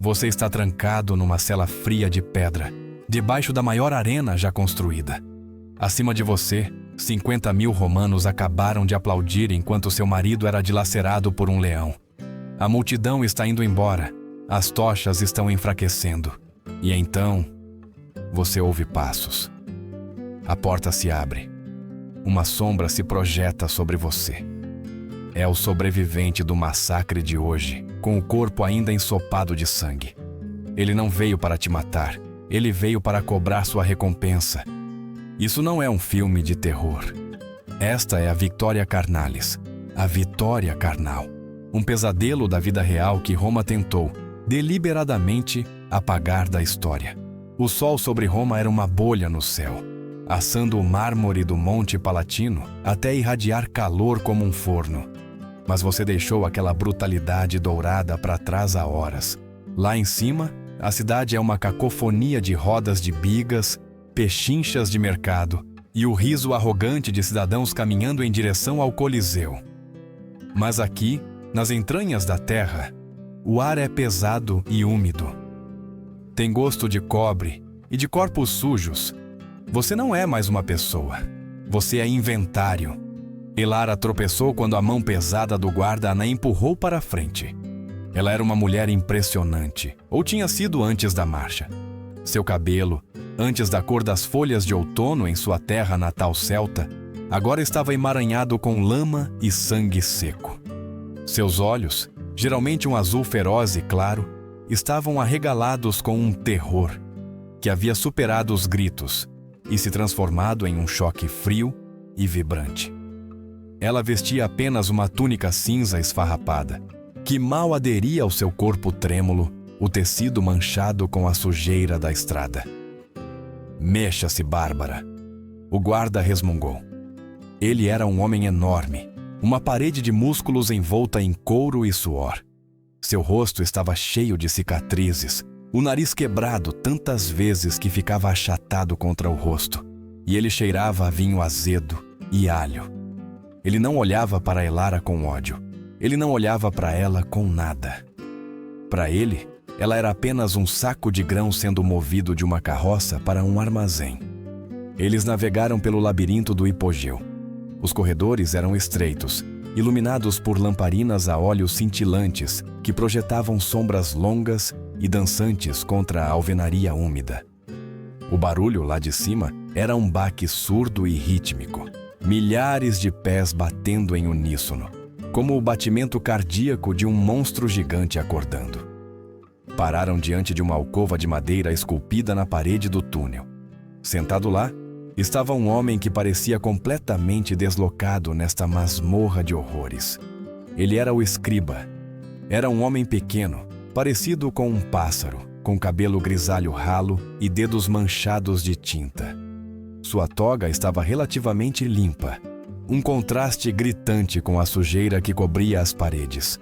Você está trancado numa cela fria de pedra, debaixo da maior arena já construída. Acima de você, 50.000 romanos acabaram de aplaudir enquanto seu marido era dilacerado por um leão. A multidão está indo embora, as tochas estão enfraquecendo. E então, você ouve passos. A porta se abre. Uma sombra se projeta sobre você. É o sobrevivente do massacre de hoje, com o corpo ainda ensopado de sangue. Ele não veio para te matar, ele veio para cobrar sua recompensa. Isso não é um filme de terror. Esta é a Victoria Carnalis, a vitória carnal. Um pesadelo da vida real que Roma tentou, deliberadamente, apagar da história. O sol sobre Roma era uma bolha no céu, assando o mármore do Monte Palatino até irradiar calor como um forno. Mas você deixou aquela brutalidade dourada para trás há horas. Lá em cima, a cidade é uma cacofonia de rodas de bigas, pechinchas de mercado e o riso arrogante de cidadãos caminhando em direção ao Coliseu. Mas aqui, nas entranhas da terra, o ar é pesado e úmido. Tem gosto de cobre e de corpos sujos. Você não é mais uma pessoa. Você é inventário. Elara tropeçou quando a mão pesada do guarda a empurrou para a frente. Ela era uma mulher impressionante, ou tinha sido antes da marcha. Seu cabelo, antes da cor das folhas de outono em sua terra natal celta, agora estava emaranhado com lama e sangue seco. Seus olhos, geralmente um azul feroz e claro, estavam arregalados com um terror que havia superado os gritos e se transformado em um choque frio e vibrante. Ela vestia apenas uma túnica cinza esfarrapada, que mal aderia ao seu corpo trêmulo, o tecido manchado com a sujeira da estrada. Mexa-se, Bárbara. O guarda resmungou. Ele era um homem enorme, uma parede de músculos envolta em couro e suor. Seu rosto estava cheio de cicatrizes, o nariz quebrado tantas vezes que ficava achatado contra o rosto, e ele cheirava a vinho azedo e alho. Ele não olhava para Elara com ódio. Ele não olhava para ela com nada. Para ele, ela era apenas um saco de grãos sendo movido de uma carroça para um armazém. Eles navegaram pelo labirinto do hipogeu. Os corredores eram estreitos, iluminados por lamparinas a óleo cintilantes que projetavam sombras longas e dançantes contra a alvenaria úmida. O barulho lá de cima era um baque surdo e rítmico. Milhares de pés batendo em uníssono, como o batimento cardíaco de um monstro gigante acordando. Pararam diante de uma alcova de madeira esculpida na parede do túnel. Sentado lá, estava um homem que parecia completamente deslocado nesta masmorra de horrores. Ele era o escriba. Era um homem pequeno, parecido com um pássaro, com cabelo grisalho ralo e dedos manchados de tinta. Sua toga estava relativamente limpa, um contraste gritante com a sujeira que cobria as paredes.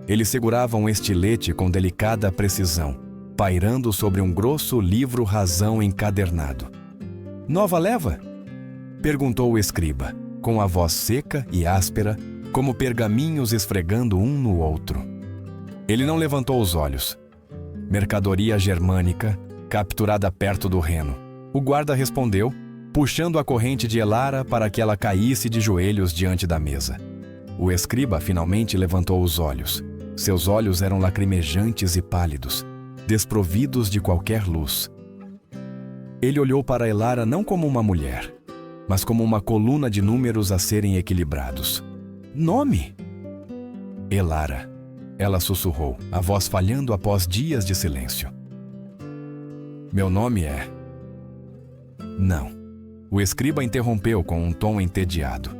Ele segurava um estilete com delicada precisão, pairando sobre um grosso livro-razão encadernado. "Nova leva?" perguntou o escriba, com a voz seca e áspera, como pergaminhos esfregando um no outro. Ele não levantou os olhos. "Mercadoria germânica, capturada perto do Reno." O guarda respondeu, puxando a corrente de Elara para que ela caísse de joelhos diante da mesa. O escriba finalmente levantou os olhos. Seus olhos eram lacrimejantes e pálidos, desprovidos de qualquer luz. Ele olhou para Elara não como uma mulher, mas como uma coluna de números a serem equilibrados. "Nome?" "Elara." Ela sussurrou, a voz falhando após dias de silêncio. "Meu nome é..." "Não." O escriba interrompeu com um tom entediado.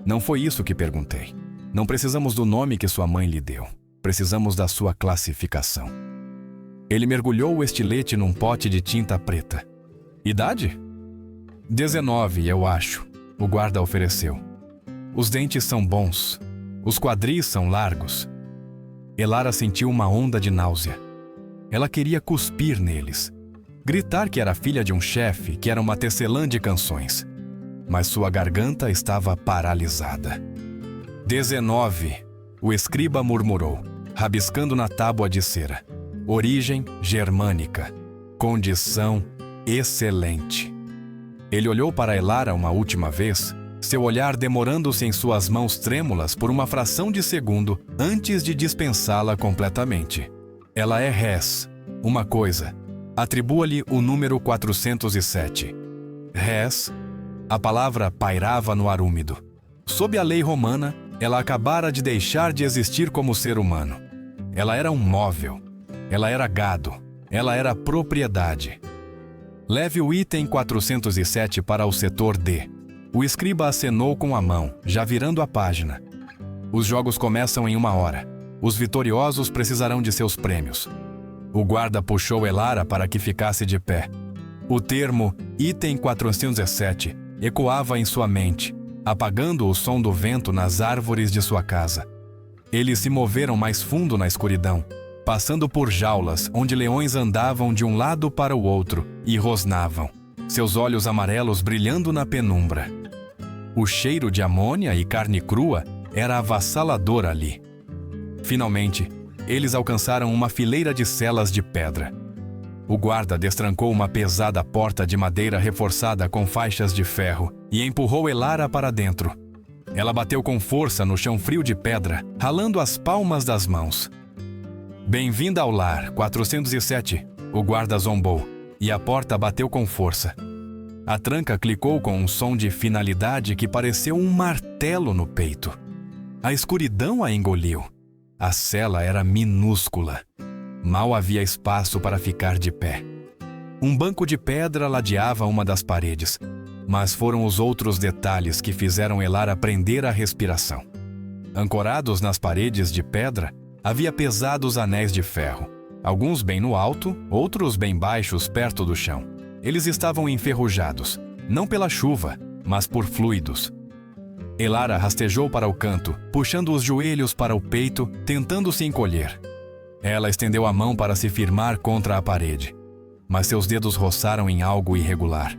"Não foi isso que perguntei. Não precisamos do nome que sua mãe lhe deu. Precisamos da sua classificação." Ele mergulhou o estilete num pote de tinta preta. "Idade?" 19, eu acho," o guarda ofereceu. "Os dentes são bons. Os quadris são largos." Elara sentiu uma onda de náusea. Ela queria cuspir neles. Gritar que era filha de um chefe, que era uma tecelã de canções. Mas sua garganta estava paralisada. 19, o escriba murmurou, rabiscando na tábua de cera. Origem germânica. Condição excelente. Ele olhou para Elara uma última vez, seu olhar demorando-se em suas mãos trêmulas por uma fração de segundo antes de dispensá-la completamente. Ela é res. Uma coisa. Atribua-lhe o número 407. Res. A palavra pairava no ar úmido. Sob a lei romana, ela acabara de deixar de existir como ser humano. Ela era um móvel. Ela era gado. Ela era propriedade. Leve o item 407 para o setor D. O escriba acenou com a mão, já virando a página. Os jogos começam em 1 hora. Os vitoriosos precisarão de seus prêmios. O guarda puxou Elara para que ficasse de pé. O termo item 407 ecoava em sua mente, apagando o som do vento nas árvores de sua casa. Eles se moveram mais fundo na escuridão, passando por jaulas onde leões andavam de um lado para o outro e rosnavam, seus olhos amarelos brilhando na penumbra. O cheiro de amônia e carne crua era avassalador ali. Finalmente, eles alcançaram uma fileira de celas de pedra. O guarda destrancou uma pesada porta de madeira reforçada com faixas de ferro e empurrou Elara para dentro. Ela bateu com força no chão frio de pedra, ralando as palmas das mãos. Bem-vinda ao lar, 407, o guarda zombou, e a porta bateu com força. A tranca clicou com um som de finalidade que pareceu um martelo no peito. A escuridão a engoliu. A cela era minúscula. Mal havia espaço para ficar de pé. Um banco de pedra ladeava uma das paredes, mas foram os outros detalhes que fizeram Elara prender a respiração. Ancorados nas paredes de pedra, havia pesados anéis de ferro, alguns bem no alto, outros bem baixos perto do chão. Eles estavam enferrujados, não pela chuva, mas por fluidos. Elara rastejou para o canto, puxando os joelhos para o peito, tentando se encolher. Ela estendeu a mão para se firmar contra a parede, mas seus dedos roçaram em algo irregular.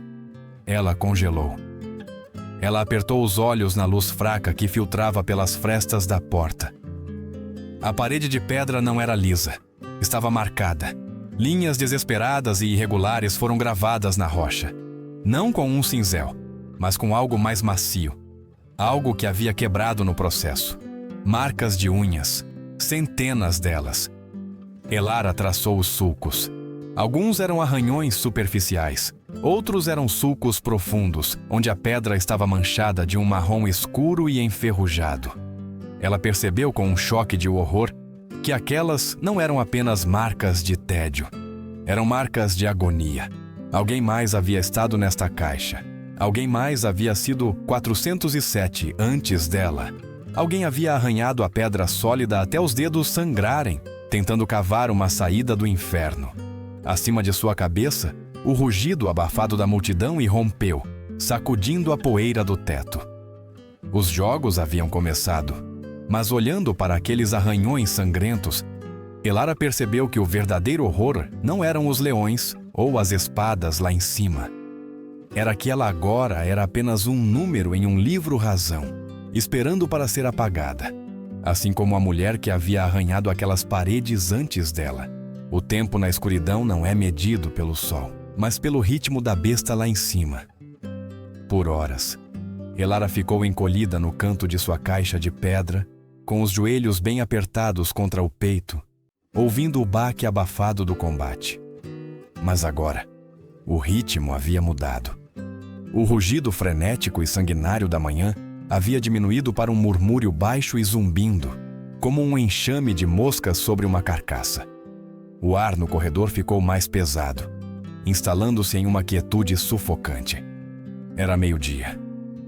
Ela congelou. Ela apertou os olhos na luz fraca que filtrava pelas frestas da porta. A parede de pedra não era lisa. Estava marcada. Linhas desesperadas e irregulares foram gravadas na rocha. Não com um cinzel, mas com algo mais macio. Algo que havia quebrado no processo. Marcas de unhas. Centenas delas. Elara traçou os sulcos. Alguns eram arranhões superficiais. Outros eram sulcos profundos, onde a pedra estava manchada de um marrom escuro e enferrujado. Ela percebeu com um choque de horror que aquelas não eram apenas marcas de tédio. Eram marcas de agonia. Alguém mais havia estado nesta caixa. Alguém mais havia sido 407 antes dela. Alguém havia arranhado a pedra sólida até os dedos sangrarem, tentando cavar uma saída do inferno. Acima de sua cabeça, o rugido abafado da multidão irrompeu, sacudindo a poeira do teto. Os jogos haviam começado, mas olhando para aqueles arranhões sangrentos, Elara percebeu que o verdadeiro horror não eram os leões ou as espadas lá em cima. Era que ela agora era apenas um número em um livro razão, esperando para ser apagada, assim como a mulher que havia arranhado aquelas paredes antes dela. O tempo na escuridão não é medido pelo sol, mas pelo ritmo da besta lá em cima. Por horas, Elara ficou encolhida no canto de sua caixa de pedra, com os joelhos bem apertados contra o peito, ouvindo o baque abafado do combate. Mas agora, o ritmo havia mudado. O rugido frenético e sanguinário da manhã havia diminuído para um murmúrio baixo e zumbindo, como um enxame de moscas sobre uma carcaça. O ar no corredor ficou mais pesado, instalando-se em uma quietude sufocante. Era meio-dia,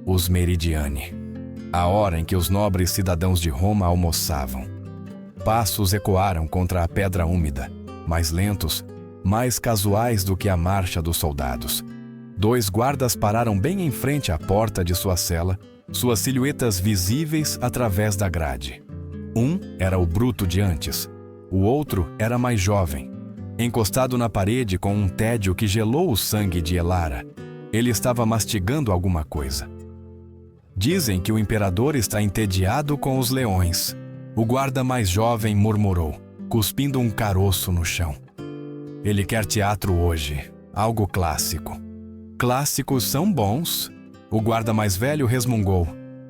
os meridiani, a hora em que os nobres cidadãos de Roma almoçavam. Passos ecoaram contra a pedra úmida, mais lentos, mais casuais do que a marcha dos soldados. 2 guardas pararam bem em frente à porta de sua cela, suas silhuetas visíveis através da grade. Um era o bruto de antes, o outro era mais jovem, encostado na parede com um tédio que gelou o sangue de Elara. Ele estava mastigando alguma coisa. Dizem que o imperador está entediado com os leões. O guarda mais jovem murmurou, cuspindo um caroço no chão. Ele quer teatro hoje, algo clássico. Clássicos são bons, o guarda mais velho resmungou,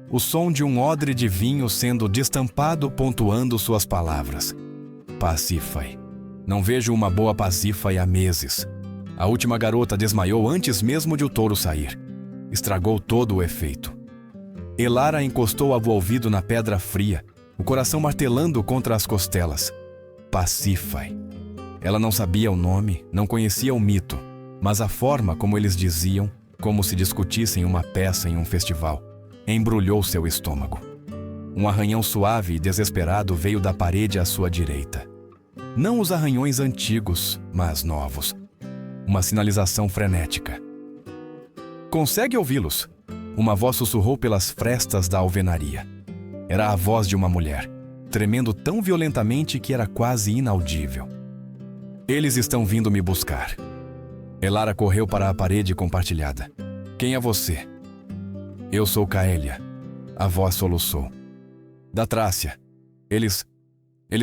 o som de um odre de vinho sendo destampado pontuando suas palavras. Pasífae. Não vejo uma boa Pasífae há meses. A última garota desmaiou antes mesmo de o touro sair. Estragou todo o efeito. Elara encostou o ouvido na pedra fria, o coração martelando contra as costelas. Pasífae. Ela não sabia o nome, não conhecia o mito, mas a forma como eles diziam, como se discutissem uma peça em um festival, embrulhou seu estômago. Um arranhão suave e desesperado veio da parede à sua direita. Não os arranhões antigos, mas novos. Uma sinalização frenética. Consegue ouvi-los? Uma voz sussurrou pelas frestas da alvenaria. Era a voz de uma mulher, tremendo tão violentamente que era quase inaudível. Eles estão vindo me buscar. Elara correu para a parede compartilhada. Quem é você? Eu sou Caélia. A voz soluçou. Da Trácia. Eles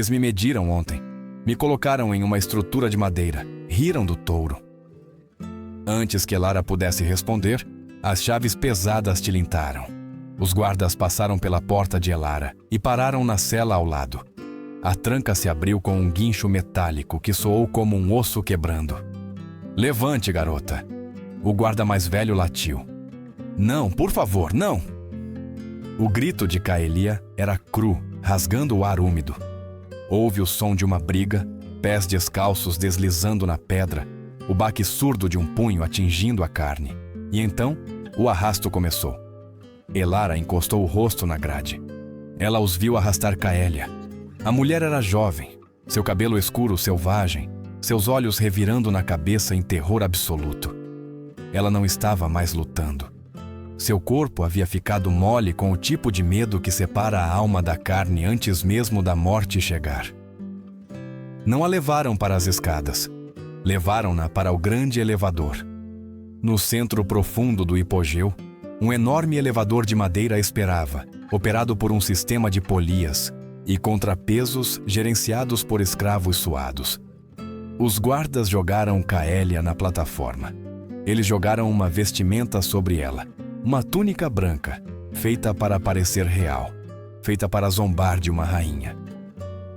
me mediram ontem. Me colocaram em uma estrutura de madeira. Riram do touro. Antes que Elara pudesse responder, as chaves pesadas tilintaram. Os guardas passaram pela porta de Elara e pararam na cela ao lado. A tranca se abriu com um guincho metálico que soou como um osso quebrando. Levante, garota. O guarda mais velho latiu. Não, por favor, não! O grito de Caélia era cru, rasgando o ar úmido. Houve o som de uma briga, pés descalços deslizando na pedra, o baque surdo de um punho atingindo a carne. E então, o arrasto começou. Elara encostou o rosto na grade. Ela os viu arrastar Caélia. A mulher era jovem, seu cabelo escuro selvagem, seus olhos revirando na cabeça em terror absoluto. Ela não estava mais lutando. Seu corpo havia ficado mole com o tipo de medo que separa a alma da carne antes mesmo da morte chegar. Não a levaram para as escadas. Levaram-na para o grande elevador. No centro profundo do hipogeu, um enorme elevador de madeira esperava, operado por um sistema de polias e contrapesos gerenciados por escravos suados. Os guardas jogaram Caélia na plataforma. Eles jogaram uma vestimenta sobre ela, uma túnica branca, feita para parecer real, feita para zombar de uma rainha.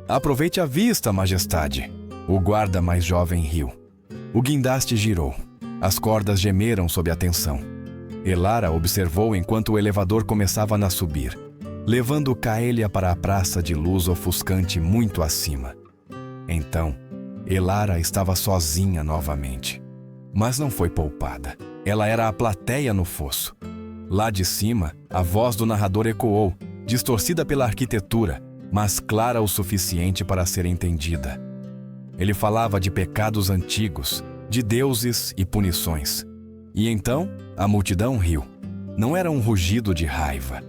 Aproveite a vista, majestade! O guarda mais jovem riu. O guindaste girou. As cordas gemeram sob a tensão. Elara observou enquanto o elevador começava a subir, levando Caélia para a praça de luz ofuscante muito acima. Então, Elara estava sozinha novamente. Mas não foi poupada. Ela era a plateia no fosso. Lá de cima, a voz do narrador ecoou, distorcida pela arquitetura, mas clara o suficiente para ser entendida. Ele falava de pecados antigos, de deuses e punições. E então, a multidão riu. Não era um rugido de raiva.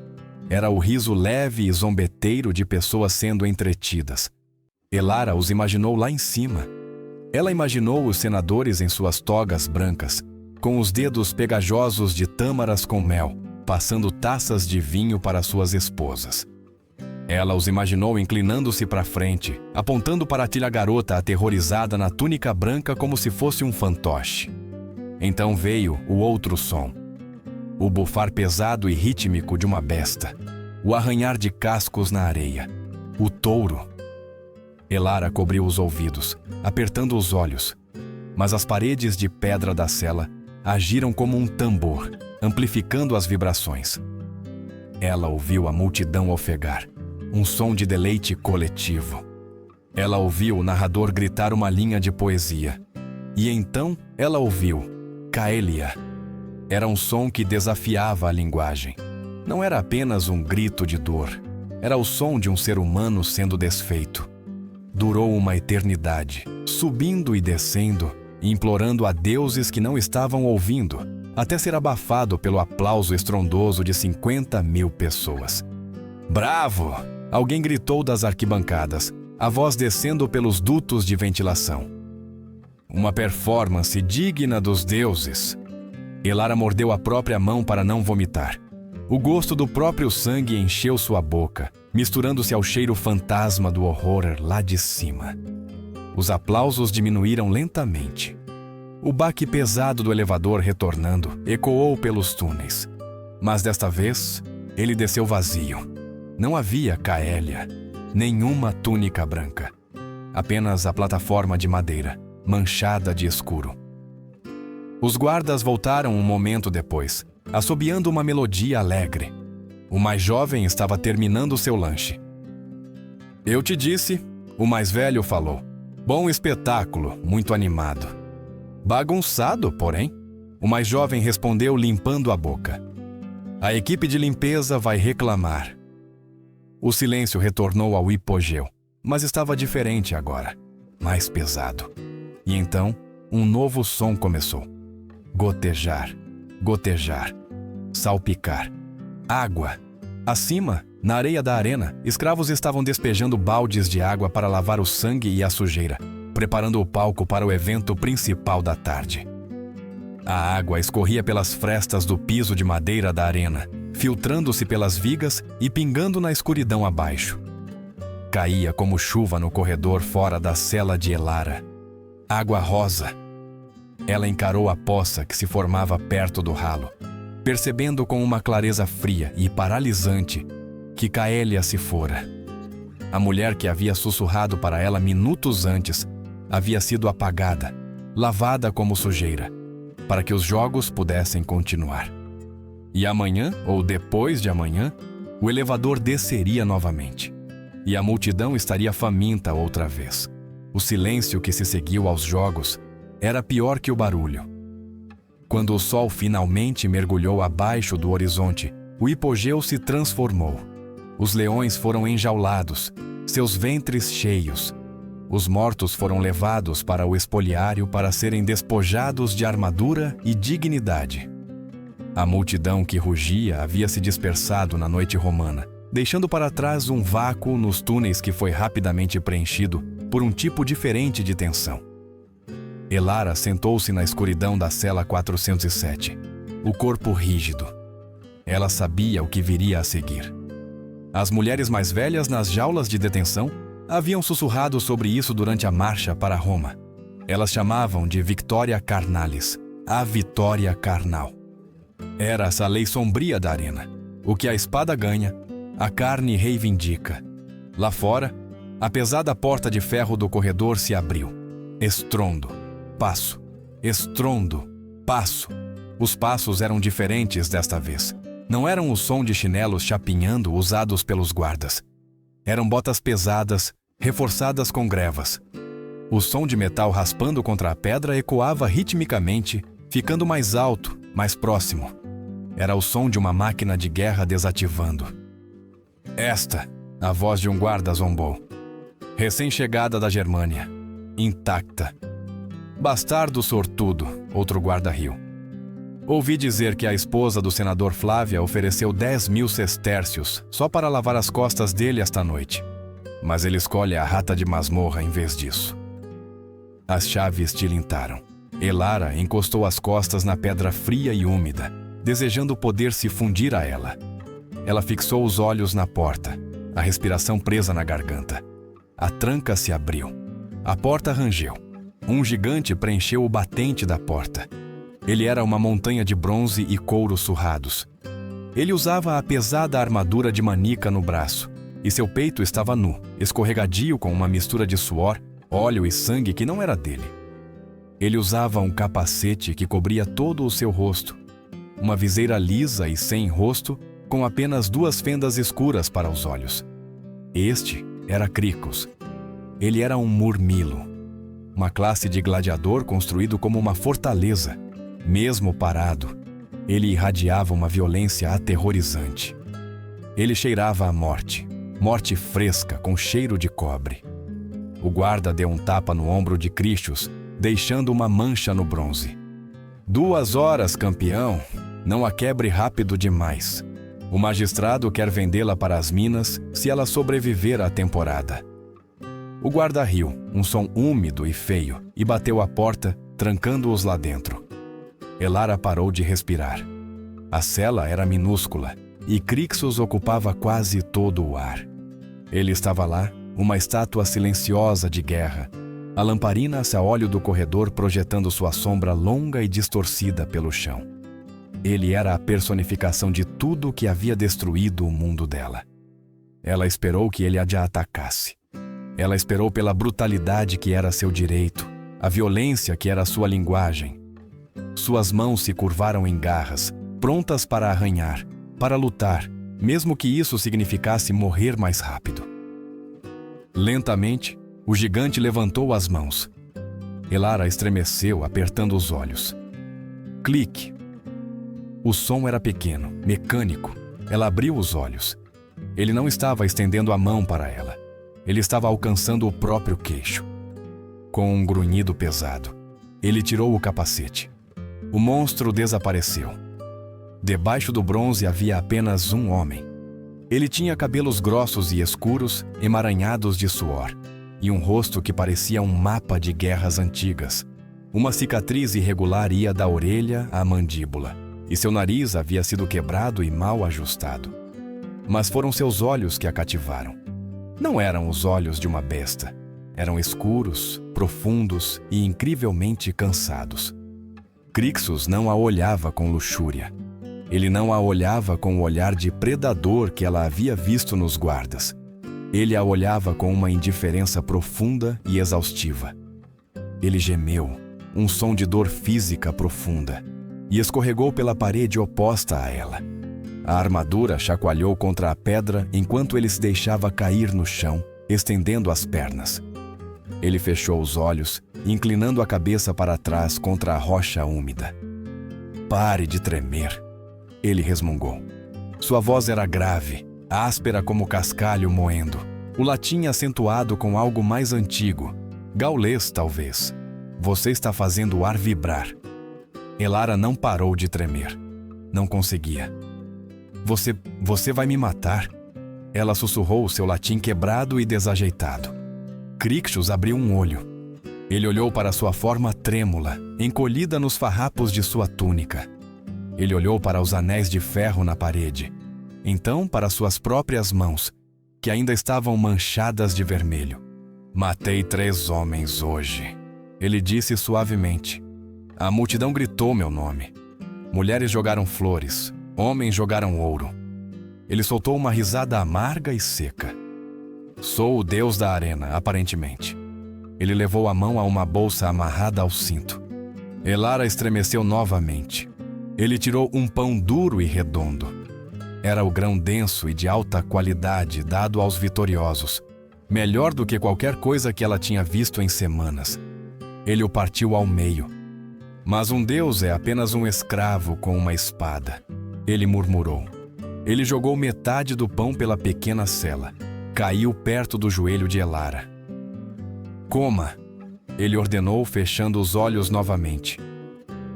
Era o riso leve e zombeteiro de pessoas sendo entretidas. Elara os imaginou lá em cima. Ela imaginou os senadores em suas togas brancas, com os dedos pegajosos de tâmaras com mel, passando taças de vinho para suas esposas. Ela os imaginou inclinando-se para frente, apontando para a tilha garota aterrorizada na túnica branca como se fosse um fantoche. Então veio o outro som. O bufar pesado e rítmico de uma besta. O arranhar de cascos na areia. O touro. Elara cobriu os ouvidos, apertando os olhos. Mas as paredes de pedra da cela agiram como um tambor, amplificando as vibrações. Ela ouviu a multidão ofegar. Um som de deleite coletivo. Ela ouviu o narrador gritar uma linha de poesia. E então ela ouviu Caélia. Era um som que desafiava a linguagem. Não era apenas um grito de dor. Era o som de um ser humano sendo desfeito. Durou uma eternidade, subindo e descendo, implorando a deuses que não estavam ouvindo, até ser abafado pelo aplauso estrondoso de 50.000 pessoas. Bravo! Alguém gritou das arquibancadas, a voz descendo pelos dutos de ventilação. Uma performance digna dos deuses. Elara mordeu a própria mão para não vomitar. O gosto do próprio sangue encheu sua boca, misturando-se ao cheiro fantasma do horror lá de cima. Os aplausos diminuíram lentamente. O baque pesado do elevador retornando ecoou pelos túneis. Mas desta vez, ele desceu vazio. Não havia Kaelia, nenhuma túnica branca. Apenas a plataforma de madeira, manchada de escuro. Os guardas voltaram um momento depois, assobiando uma melodia alegre. O mais jovem estava terminando seu lanche. "Eu te disse", o mais velho falou. "Bom espetáculo, muito animado." "Bagunçado, porém", o mais jovem respondeu limpando a boca. "A equipe de limpeza vai reclamar." O silêncio retornou ao hipogeu, mas estava diferente agora, mais pesado. E então, um novo som começou. Gotejar, gotejar, salpicar. Água. Acima, na areia da arena, escravos estavam despejando baldes de água para lavar o sangue e a sujeira, preparando o palco para o evento principal da tarde. A água escorria pelas frestas do piso de madeira da arena, filtrando-se pelas vigas e pingando na escuridão abaixo. Caía como chuva no corredor fora da cela de Elara. Água rosa. Ela encarou a poça que se formava perto do ralo, percebendo com uma clareza fria e paralisante que Kaelia se fora. A mulher que havia sussurrado para ela minutos antes havia sido apagada, lavada como sujeira, para que os jogos pudessem continuar. E amanhã, ou depois de amanhã, o elevador desceria novamente. E a multidão estaria faminta outra vez. O silêncio que se seguiu aos jogos era pior que o barulho. Quando o sol finalmente mergulhou abaixo do horizonte, o hipogeu se transformou. Os leões foram enjaulados, seus ventres cheios. Os mortos foram levados para o espoliário para serem despojados de armadura e dignidade. A multidão que rugia havia se dispersado na noite romana, deixando para trás um vácuo nos túneis que foi rapidamente preenchido por um tipo diferente de tensão. Elara sentou-se na escuridão da cela 407, o corpo rígido. Ela sabia o que viria a seguir. As mulheres mais velhas nas jaulas de detenção haviam sussurrado sobre isso durante a marcha para Roma. Elas chamavam de Victoria Carnalis, a vitória carnal. Era essa lei sombria da arena. O que a espada ganha, a carne reivindica. Lá fora, a pesada porta de ferro do corredor se abriu. Estrondo, passo, estrondo, passo. Os passos eram diferentes desta vez. Não eram o som de chinelos chapinhando usados pelos guardas. Eram botas pesadas, reforçadas com grevas. O som de metal raspando contra a pedra ecoava ritmicamente, ficando mais alto, mais próximo. Era o som de uma máquina de guerra desativando. "Esta", a voz de um guarda zombou. "Recém-chegada da Germânia, intacta." "Bastardo sortudo", outro guarda riu. "Ouvi dizer que a esposa do senador Flávia ofereceu 10.000 sestércios só para lavar as costas dele esta noite. Mas ele escolhe a rata de masmorra em vez disso." As chaves tilintaram. Elara encostou as costas na pedra fria e úmida, desejando poder se fundir a ela. Ela fixou os olhos na porta, a respiração presa na garganta. A tranca se abriu. A porta rangeu. Um gigante preencheu o batente da porta. Ele era uma montanha de bronze e couro surrados. Ele usava a pesada armadura de manica no braço, e seu peito estava nu, escorregadio com uma mistura de suor, óleo e sangue que não era dele. Ele usava um capacete que cobria todo o seu rosto, uma viseira lisa e sem rosto, com apenas 2 fendas escuras para os olhos. Este era Cricos. Ele era um murmilo, uma classe de gladiador construído como uma fortaleza. Mesmo parado, ele irradiava uma violência aterrorizante. Ele cheirava a morte, morte fresca com cheiro de cobre. O guarda deu um tapa no ombro de Cristius, deixando uma mancha no bronze. 2 horas, campeão. Não a quebre rápido demais. O magistrado quer vendê-la para as minas se ela sobreviver à temporada. O guarda riu, um som úmido e feio, e bateu a porta, trancando-os lá dentro. Elara parou de respirar. A cela era minúscula, e Crixus ocupava quase todo o ar. Ele estava lá, uma estátua silenciosa de guerra, a lamparina-se a óleo do corredor projetando sua sombra longa e distorcida pelo chão. Ele era a personificação de tudo que havia destruído o mundo dela. Ela esperou que ele a atacasse. Ela esperou pela brutalidade que era seu direito, a violência que era sua linguagem. Suas mãos se curvaram em garras, prontas para arranhar, para lutar, mesmo que isso significasse morrer mais rápido. Lentamente, o gigante levantou as mãos. Elara estremeceu, apertando os olhos. Clique. O som era pequeno, mecânico. Ela abriu os olhos. Ele não estava estendendo a mão para ela. Ele estava alcançando o próprio queixo. Com um grunhido pesado, ele tirou o capacete. O monstro desapareceu. Debaixo do bronze havia apenas um homem. Ele tinha cabelos grossos e escuros, emaranhados de suor, e um rosto que parecia um mapa de guerras antigas. Uma cicatriz irregular ia da orelha à mandíbula, e seu nariz havia sido quebrado e mal ajustado. Mas foram seus olhos que a cativaram. Não eram os olhos de uma besta. Eram escuros, profundos e incrivelmente cansados. Crixus não a olhava com luxúria. Ele não a olhava com o olhar de predador que ela havia visto nos guardas. Ele a olhava com uma indiferença profunda e exaustiva. Ele gemeu, um som de dor física profunda, e escorregou pela parede oposta a ela. A armadura chacoalhou contra a pedra enquanto ele se deixava cair no chão, estendendo as pernas. Ele fechou os olhos, inclinando a cabeça para trás contra a rocha úmida. "Pare de tremer", ele resmungou. Sua voz era grave, áspera como cascalho moendo, o latim acentuado com algo mais antigo, gaulês talvez. "Você está fazendo o ar vibrar." Elara não parou de tremer. Não conseguia. Você vai me matar?" Ela sussurrou seu latim quebrado e desajeitado. Crixus abriu um olho. Ele olhou para sua forma trêmula, encolhida nos farrapos de sua túnica. Ele olhou para os anéis de ferro na parede. Então para suas próprias mãos, que ainda estavam manchadas de vermelho. "Matei 3 homens hoje", ele disse suavemente. A multidão gritou meu nome. Mulheres jogaram flores, homens jogaram ouro. Ele soltou uma risada amarga e seca. "Sou o deus da arena, aparentemente." Ele levou a mão a uma bolsa amarrada ao cinto. Elara estremeceu novamente. Ele tirou um pão duro e redondo. Era o grão denso e de alta qualidade dado aos vitoriosos, melhor do que qualquer coisa que ela tinha visto em semanas. Ele o partiu ao meio. "Mas um deus é apenas um escravo com uma espada", ele murmurou. Ele jogou metade do pão pela pequena sela. Caiu perto do joelho de Elara. "Coma", ele ordenou, fechando os olhos novamente.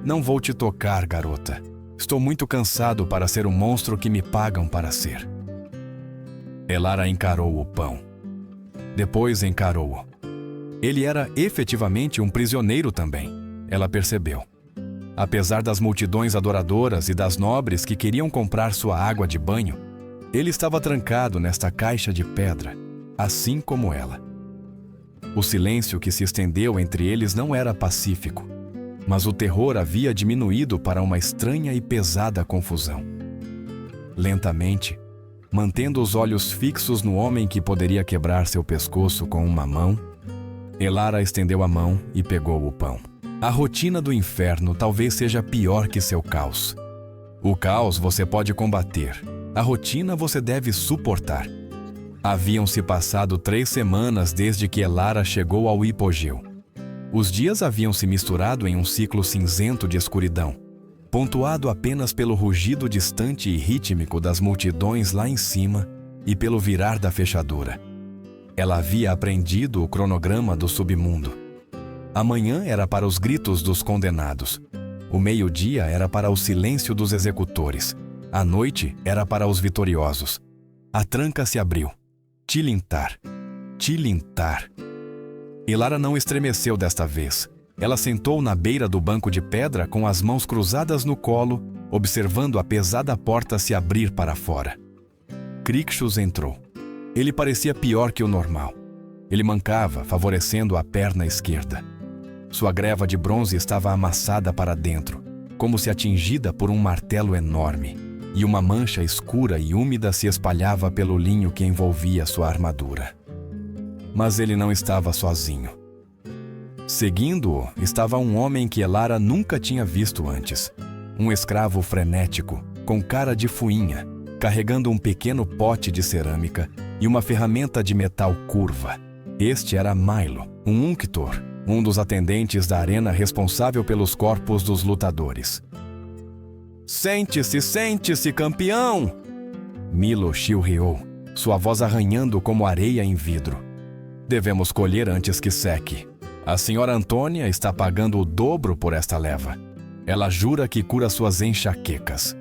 "Não vou te tocar, garota. Estou muito cansado para ser o monstro que me pagam para ser." Elara encarou o pão. Depois encarou-o. Ele era efetivamente um prisioneiro também, ela percebeu. Apesar das multidões adoradoras e das nobres que queriam comprar sua água de banho, ele estava trancado nesta caixa de pedra, assim como ela. O silêncio que se estendeu entre eles não era pacífico, mas o terror havia diminuído para uma estranha e pesada confusão. Lentamente, mantendo os olhos fixos no homem que poderia quebrar seu pescoço com uma mão, Elara estendeu a mão e pegou o pão. A rotina do inferno talvez seja pior que seu caos. O caos você pode combater, a rotina você deve suportar. Haviam-se passado 3 semanas desde que Elara chegou ao hipogeu. Os dias haviam se misturado em um ciclo cinzento de escuridão, pontuado apenas pelo rugido distante e rítmico das multidões lá em cima e pelo virar da fechadura. Ela havia aprendido o cronograma do submundo. A manhã era para os gritos dos condenados. O meio-dia era para o silêncio dos executores. A noite era para os vitoriosos. A tranca se abriu. Tilintar. Tilintar. Elara não estremeceu desta vez. Ela sentou na beira do banco de pedra com as mãos cruzadas no colo observando a pesada porta se abrir para fora. Crixus entrou. Ele parecia pior que o normal. Ele mancava, favorecendo a perna esquerda. Sua greva de bronze estava amassada para dentro, como se atingida por um martelo enorme, e uma mancha escura e úmida se espalhava pelo linho que envolvia sua armadura. Mas ele não estava sozinho. Seguindo-o estava um homem que Elara nunca tinha visto antes. Um escravo frenético, com cara de fuinha, carregando um pequeno pote de cerâmica e uma ferramenta de metal curva. Este era Milo, um Unctor, um dos atendentes da arena responsável pelos corpos dos lutadores. Sente-se, campeão! Milo chilreou, sua voz arranhando como areia em vidro. Devemos colher antes que seque. A senhora Antônia está pagando o dobro por esta leva. Ela jura que cura suas enxaquecas.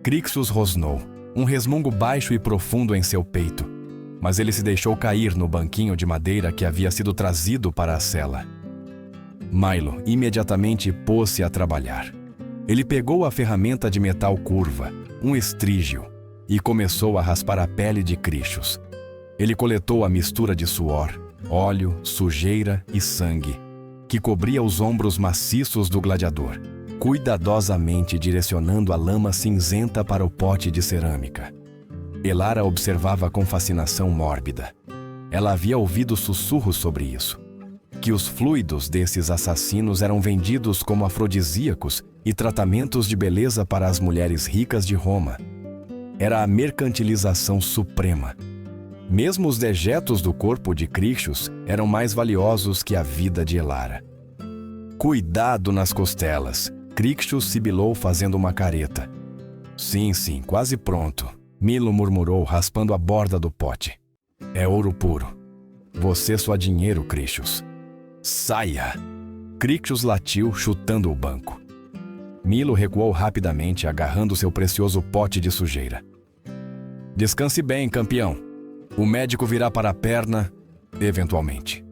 Crixus rosnou, um resmungo baixo e profundo em seu peito, mas ele se deixou cair no banquinho de madeira que havia sido trazido para a cela. Milo imediatamente pôs-se a trabalhar. Ele pegou a ferramenta de metal curva, um estrígio, e começou a raspar a pele de Crixus. Ele coletou a mistura de suor, óleo, sujeira e sangue, que cobria os ombros maciços do gladiador, cuidadosamente direcionando a lama cinzenta para o pote de cerâmica. Elara observava com fascinação mórbida. Ela havia ouvido sussurros sobre isso, que os fluidos desses assassinos eram vendidos como afrodisíacos e tratamentos de beleza para as mulheres ricas de Roma. Era a mercantilização suprema. Mesmo os dejetos do corpo de Crixus eram mais valiosos que a vida de Elara. Cuidado nas costelas, Crixus sibilou fazendo uma careta. Sim, quase pronto, Milo murmurou raspando a borda do pote. É ouro puro. Você só dinheiro, Crixus. Saia! Crixus latiu, chutando o banco. Milo recuou rapidamente, agarrando seu precioso pote de sujeira. Descanse bem, campeão. O médico virá para a perna, eventualmente.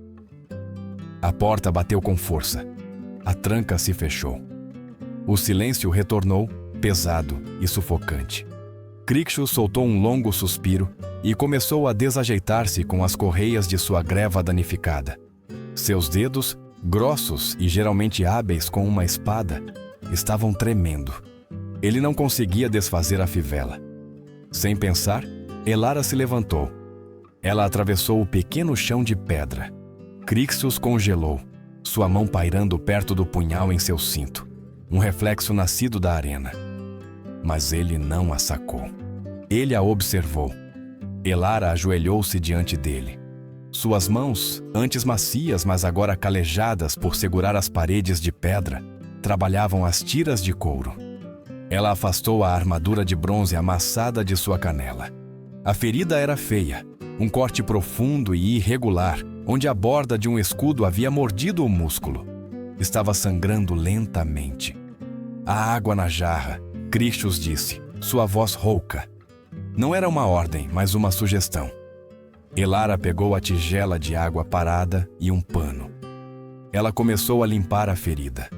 A porta bateu com força. A tranca se fechou. O silêncio retornou, pesado e sufocante. Crixus soltou um longo suspiro e começou a desajeitar-se com as correias de sua greva danificada. Seus dedos, grossos e geralmente hábeis com uma espada, estavam tremendo. Ele não conseguia desfazer a fivela. Sem pensar, Elara se levantou. Ela atravessou o pequeno chão de pedra. Crixus congelou, sua mão pairando perto do punhal em seu cinto, um reflexo nascido da arena. Mas ele não a sacou. Ele a observou. Elara ajoelhou-se diante dele. Suas mãos, antes macias mas agora calejadas por segurar as paredes de pedra, trabalhavam as tiras de couro. Ela afastou a armadura de bronze amassada de sua canela. A ferida era feia, um corte profundo e irregular, onde a borda de um escudo havia mordido o músculo. Estava sangrando lentamente. A água na jarra, Crixus disse, sua voz rouca. Não era uma ordem, mas uma sugestão. Elara pegou a tigela de água parada e um pano. Ela começou a limpar a ferida.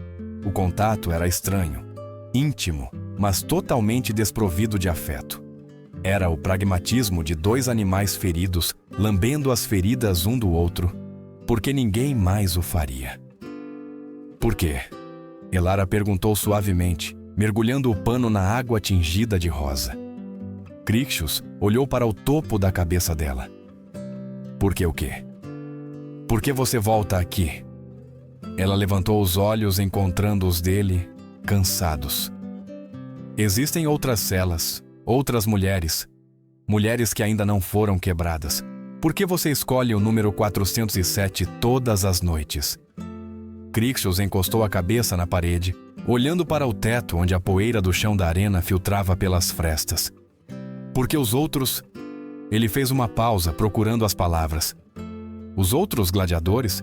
O contato era estranho, íntimo, mas totalmente desprovido de afeto. Era o pragmatismo de dois animais feridos, lambendo as feridas um do outro, porque ninguém mais o faria. Por quê? Elara perguntou suavemente, mergulhando o pano na água tingida de rosa. Crixus olhou para o topo da cabeça dela. Por que o quê? Por que você volta aqui? Ela levantou os olhos, encontrando os dele, cansados. Existem outras celas, outras mulheres. Mulheres que ainda não foram quebradas. Por que você escolhe o número 407 todas as noites? Crixus encostou a cabeça na parede, olhando para o teto onde a poeira do chão da arena filtrava pelas frestas. Porque os outros... Ele fez uma pausa, procurando as palavras. Os outros gladiadores?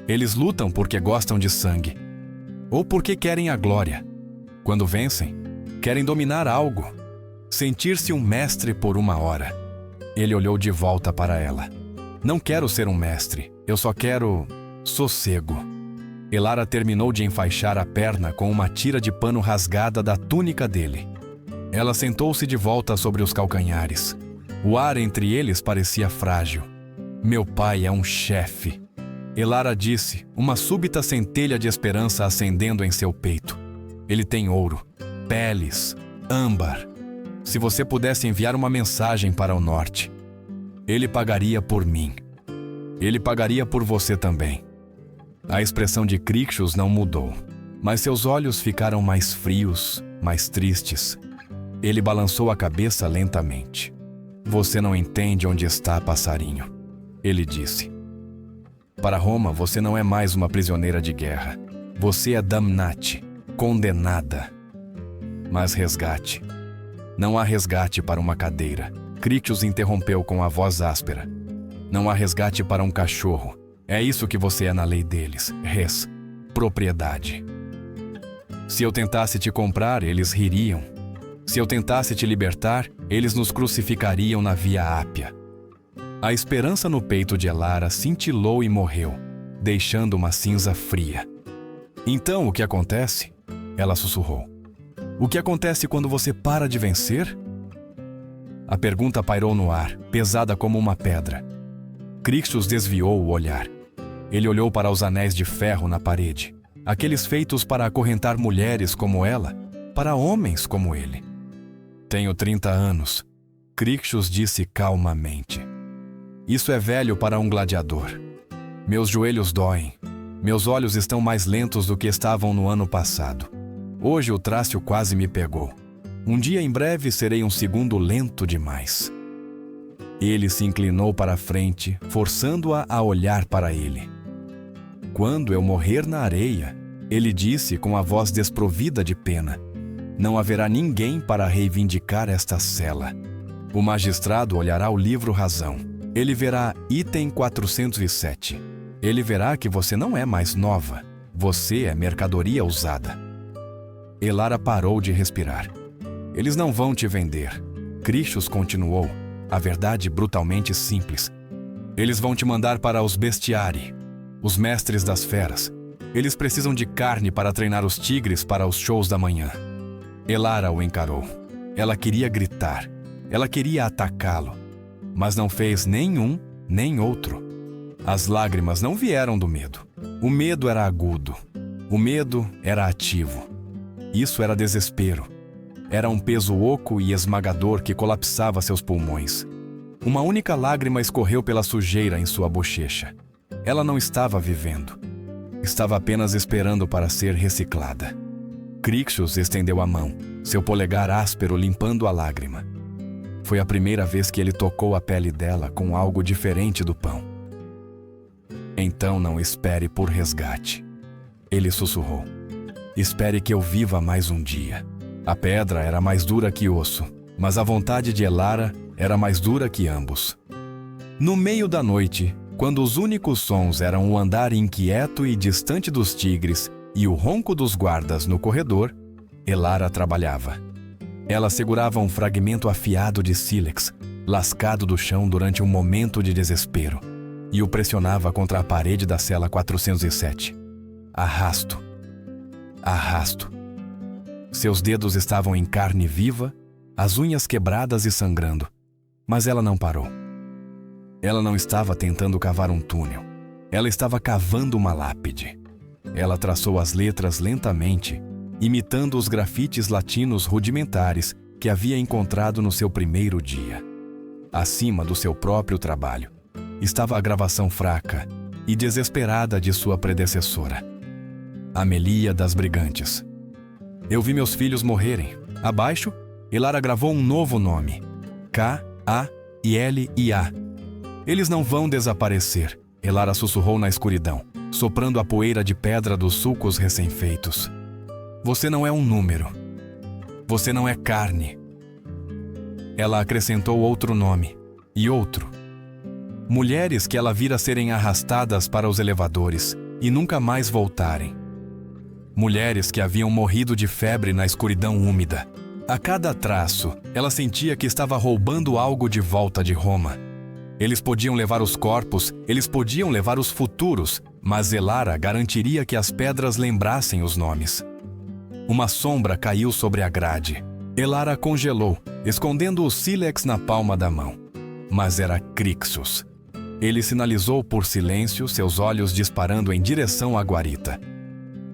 Eles lutam porque gostam de sangue. Ou porque querem a glória. Quando vencem, querem dominar algo. Sentir-se um mestre por uma hora. Ele olhou de volta para ela. Não quero ser um mestre. Eu só quero... sossego. Elara terminou de enfaixar a perna com uma tira de pano rasgada da túnica dele. Ela sentou-se de volta sobre os calcanhares. O ar entre eles parecia frágil. Meu pai é um chefe. Elara disse, uma súbita centelha de esperança acendendo em seu peito. Ele tem ouro, peles, âmbar. Se você pudesse enviar uma mensagem para o norte, ele pagaria por mim. Ele pagaria por você também. A expressão de Crixus não mudou, mas seus olhos ficaram mais frios, mais tristes. Ele balançou a cabeça lentamente. Você não entende onde está, passarinho, ele disse. Para Roma, você não é mais uma prisioneira de guerra. Você é damnate, condenada. Mas resgate. Não há resgate para uma cadeira. Crixus interrompeu com a voz áspera. Não há resgate para um cachorro. É isso que você é na lei deles. Res. Propriedade. Se eu tentasse te comprar, eles ririam. Se eu tentasse te libertar, eles nos crucificariam na Via Ápia. A esperança no peito de Elara cintilou e morreu, deixando uma cinza fria. Então, o que acontece? Ela sussurrou. O que acontece quando você para de vencer? A pergunta pairou no ar, pesada como uma pedra. Crixus desviou o olhar. Ele olhou para os anéis de ferro na parede, aqueles feitos para acorrentar mulheres como ela, para homens como ele. Tenho 30 anos, Crixus disse calmamente. Isso é velho para um gladiador. Meus joelhos doem. Meus olhos estão mais lentos do que estavam no ano passado. Hoje o trácio quase me pegou. Um dia em breve serei um segundo lento demais. Ele se inclinou para a frente, forçando-a a olhar para ele. Quando eu morrer na areia, ele disse com a voz desprovida de pena, não haverá ninguém para reivindicar esta cela. O magistrado olhará o livro Razão. Ele verá item 407. Ele verá que você não é mais nova. Você é mercadoria usada. Elara parou de respirar. Eles não vão te vender. Crixus continuou, a verdade brutalmente simples. Eles vão te mandar para os bestiari, os mestres das feras. Eles precisam de carne para treinar os tigres para os shows da manhã. Elara o encarou. Ela queria gritar. Ela queria atacá-lo. Mas não fez nem um, nem outro. As lágrimas não vieram do medo. O medo era agudo. O medo era ativo. Isso era desespero. Era um peso oco e esmagador que colapsava seus pulmões. Uma única lágrima escorreu pela sujeira em sua bochecha. Ela não estava vivendo. Estava apenas esperando para ser reciclada. Crixus estendeu a mão, seu polegar áspero limpando a lágrima. Foi a primeira vez que ele tocou a pele dela com algo diferente do pão. Então não espere por resgate. Ele sussurrou. Espere que eu viva mais um dia. A pedra era mais dura que osso, mas a vontade de Elara era mais dura que ambos. No meio da noite, quando os únicos sons eram o andar inquieto e distante dos tigres e o ronco dos guardas no corredor, Elara trabalhava. Ela segurava um fragmento afiado de sílex, lascado do chão durante um momento de desespero, e o pressionava contra a parede da cela 407. Arrasto. Arrasto. Seus dedos estavam em carne viva, as unhas quebradas e sangrando, mas ela não parou. Ela não estava tentando cavar um túnel. Ela estava cavando uma lápide. Ela traçou as letras lentamente, imitando os grafites latinos rudimentares que havia encontrado no seu primeiro dia. Acima do seu próprio trabalho, estava a gravação fraca e desesperada de sua predecessora. Amelia das Brigantes. Eu vi meus filhos morrerem. Abaixo, Elara gravou um novo nome. K-A-I-L-I-A. Eles não vão desaparecer, Elara sussurrou na escuridão, soprando a poeira de pedra dos sulcos recém-feitos. Você não é um número. Você não é carne. Ela acrescentou outro nome, e outro. Mulheres que ela vira serem arrastadas para os elevadores e nunca mais voltarem. Mulheres que haviam morrido de febre na escuridão úmida. A cada traço, ela sentia que estava roubando algo de volta de Roma. Eles podiam levar os corpos, eles podiam levar os futuros, mas Elara garantiria que as pedras lembrassem os nomes. Uma sombra caiu sobre a grade. Elara congelou, escondendo o sílex na palma da mão. Mas era Crixus. Ele sinalizou por silêncio, seus olhos disparando em direção à guarita.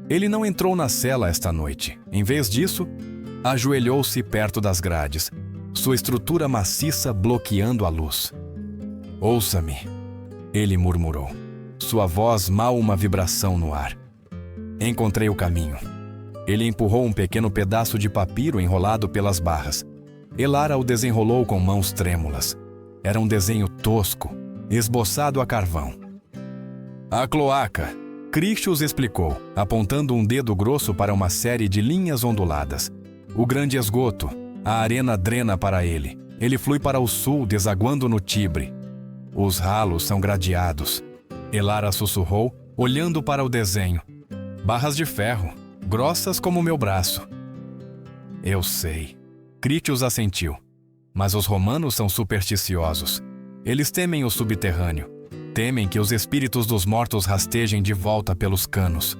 Ele não entrou na cela esta noite. Em vez disso, ajoelhou-se perto das grades, sua estrutura maciça bloqueando a luz. "Ouça-me", ele murmurou, sua voz mal uma vibração no ar. "Encontrei o caminho." Ele empurrou um pequeno pedaço de papiro enrolado pelas barras. Elara o desenrolou com mãos trêmulas. Era um desenho tosco, esboçado a carvão. "A cloaca", Crixus explicou, apontando um dedo grosso para uma série de linhas onduladas. "O grande esgoto. A arena drena para ele. Ele flui para o sul, desaguando no Tibre. Os ralos são gradeados." Elara sussurrou, olhando para o desenho. "Barras de ferro, grossas como meu braço." "Eu sei." Crixus assentiu. "Mas os romanos são supersticiosos. Eles temem o subterrâneo. Temem que os espíritos dos mortos rastejem de volta pelos canos."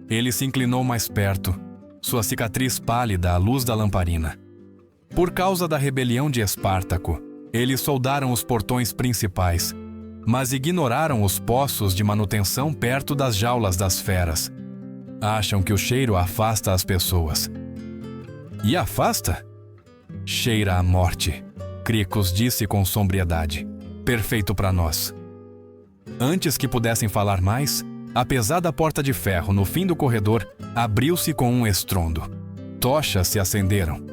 Ele se inclinou mais perto, sua cicatriz pálida à luz da lamparina. "Por causa da rebelião de Espartaco, eles soldaram os portões principais, mas ignoraram os poços de manutenção perto das jaulas das feras. Acham que o cheiro afasta as pessoas." "E afasta?" "Cheira a morte", Crixus disse com sombriedade. "Perfeito para nós." Antes que pudessem falar mais, a pesada porta de ferro no fim do corredor abriu-se com um estrondo. Tochas se acenderam.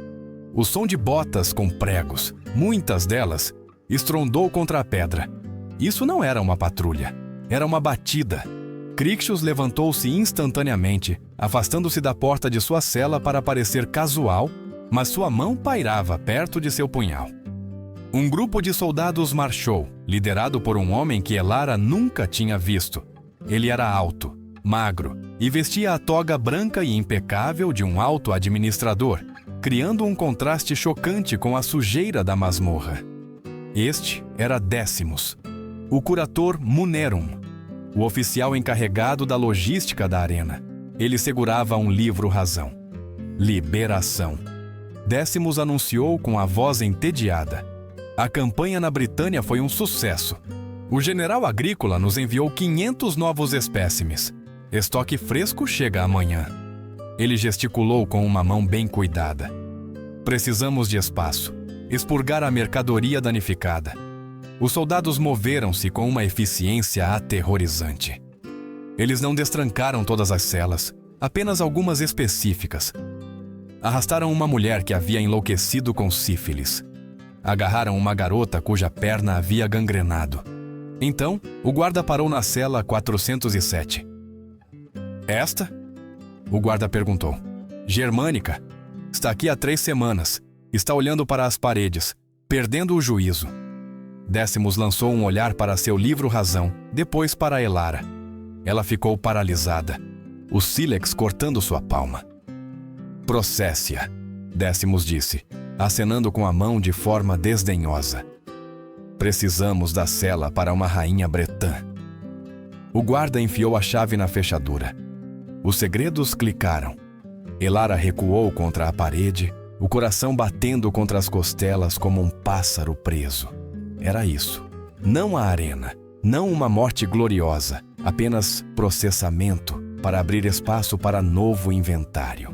O som de botas com pregos, muitas delas, estrondou contra a pedra. Isso não era uma patrulha, era uma batida. Crixus levantou-se instantaneamente, afastando-se da porta de sua cela para parecer casual, mas sua mão pairava perto de seu punhal. Um grupo de soldados marchou, liderado por um homem que Elara nunca tinha visto. Ele era alto, magro e vestia a toga branca e impecável de um alto administrador, criando um contraste chocante com a sujeira da masmorra. Este era Décimos, o curator Munerum, o oficial encarregado da logística da arena. Ele segurava um livro-razão. Liberação. Décimos anunciou com a voz entediada. A campanha na Britânia foi um sucesso. O general agrícola nos enviou 500 novos espécimes. Estoque fresco chega amanhã. Ele gesticulou com uma mão bem cuidada. Precisamos de espaço. Expurgar a mercadoria danificada. Os soldados moveram-se com uma eficiência aterrorizante. Eles não destrancaram todas as celas, apenas algumas específicas. Arrastaram uma mulher que havia enlouquecido com sífilis. Agarraram uma garota cuja perna havia gangrenado. Então, o guarda parou na cela 407. "Esta?" O guarda perguntou. "Germânica. Está aqui há 3 semanas. Está olhando para as paredes, perdendo o juízo." Décimos lançou um olhar para seu livro-razão, depois para Elara. Ela ficou paralisada, o sílex cortando sua palma. "Processe-a", Décimos disse, acenando com a mão de forma desdenhosa. "Precisamos da cela para uma rainha bretã." O guarda enfiou a chave na fechadura. Os segredos clicaram. Elara recuou contra a parede, o coração batendo contra as costelas como um pássaro preso. Era isso. Não a arena, não uma morte gloriosa, apenas processamento para abrir espaço para novo inventário.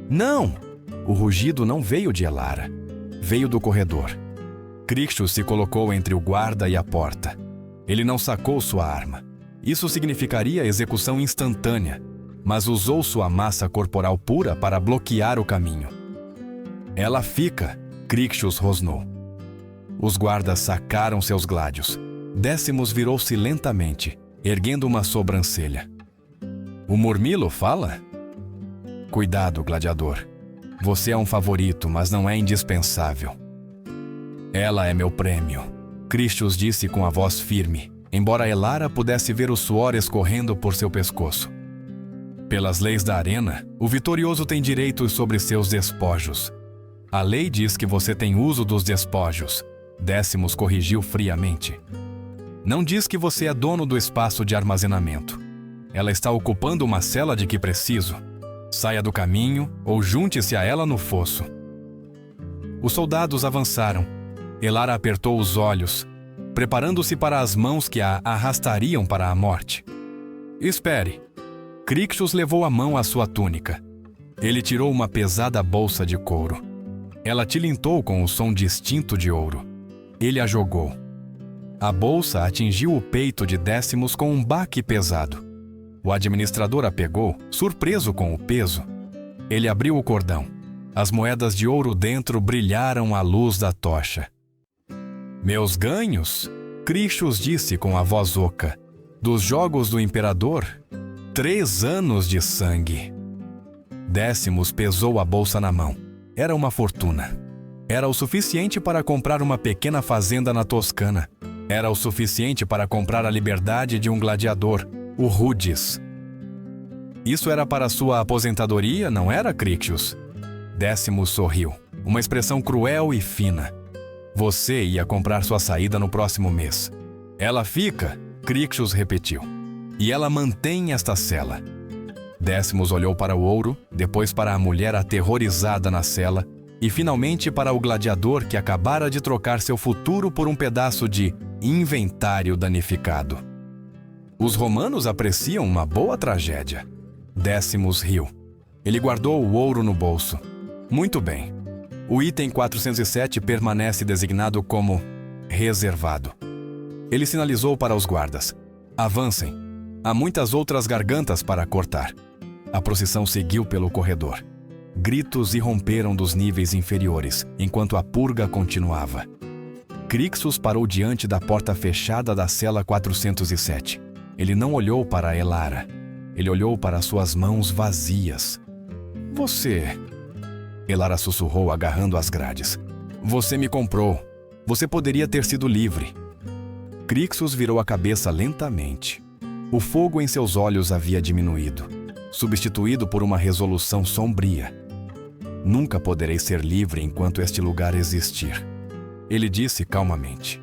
"Não!" O rugido não veio de Elara. Veio do corredor. Crixus se colocou entre o guarda e a porta. Ele não sacou sua arma. Isso significaria execução instantânea, mas usou sua massa corporal pura para bloquear o caminho. "Ela fica", Crixus rosnou. Os guardas sacaram seus gládios. Décimos virou-se lentamente, erguendo uma sobrancelha. "O Murmilo fala?" "Cuidado, gladiador. Você é um favorito, mas não é indispensável." "Ela é meu prêmio", Crixus disse com a voz firme, embora Elara pudesse ver o suor escorrendo por seu pescoço. "Pelas leis da arena, o vitorioso tem direitos sobre seus despojos. A lei diz que você tem uso dos despojos. Décimos corrigiu friamente. Não diz que você é dono do espaço de armazenamento. Ela está ocupando uma cela de que preciso. Saia do caminho ou junte-se a ela no fosso. Os soldados avançaram. Elara apertou os olhos, preparando-se para as mãos que a arrastariam para a morte. Espere. Crixus levou a mão à sua túnica. Ele tirou uma pesada bolsa de couro. Ela tilintou com o som distinto de ouro. Ele a jogou. A bolsa atingiu o peito de Décimos com um baque pesado. O administrador a pegou, surpreso com o peso. Ele abriu o cordão. As moedas de ouro dentro brilharam à luz da tocha. Meus ganhos, Crixus disse com a voz oca, dos jogos do imperador, 3 anos de sangue. Décimos pesou a bolsa na mão. Era uma fortuna. Era o suficiente para comprar uma pequena fazenda na Toscana. Era o suficiente para comprar a liberdade de um gladiador, o Rudis. Isso era para sua aposentadoria, não era, Crixus? Décimos sorriu, uma expressão cruel e fina. Você ia comprar sua saída no próximo mês. Ela fica, Crixus repetiu. E ela mantém esta cela. Décimos olhou para o ouro, depois para a mulher aterrorizada na cela e finalmente para o gladiador que acabara de trocar seu futuro por um pedaço de inventário danificado. Os romanos apreciam uma boa tragédia. Décimos riu. Ele guardou o ouro no bolso. Muito bem. O item 407 permanece designado como reservado. Ele sinalizou para os guardas. Avancem. Há muitas outras gargantas para cortar. A procissão seguiu pelo corredor. Gritos irromperam dos níveis inferiores, enquanto a purga continuava. Crixus parou diante da porta fechada da cela 407. Ele não olhou para Elara. Ele olhou para suas mãos vazias. Você... Elara sussurrou, agarrando as grades. Você me comprou. Você poderia ter sido livre. Crixus virou a cabeça lentamente. O fogo em seus olhos havia diminuído, substituído por uma resolução sombria. Nunca poderei ser livre enquanto este lugar existir, ele disse calmamente.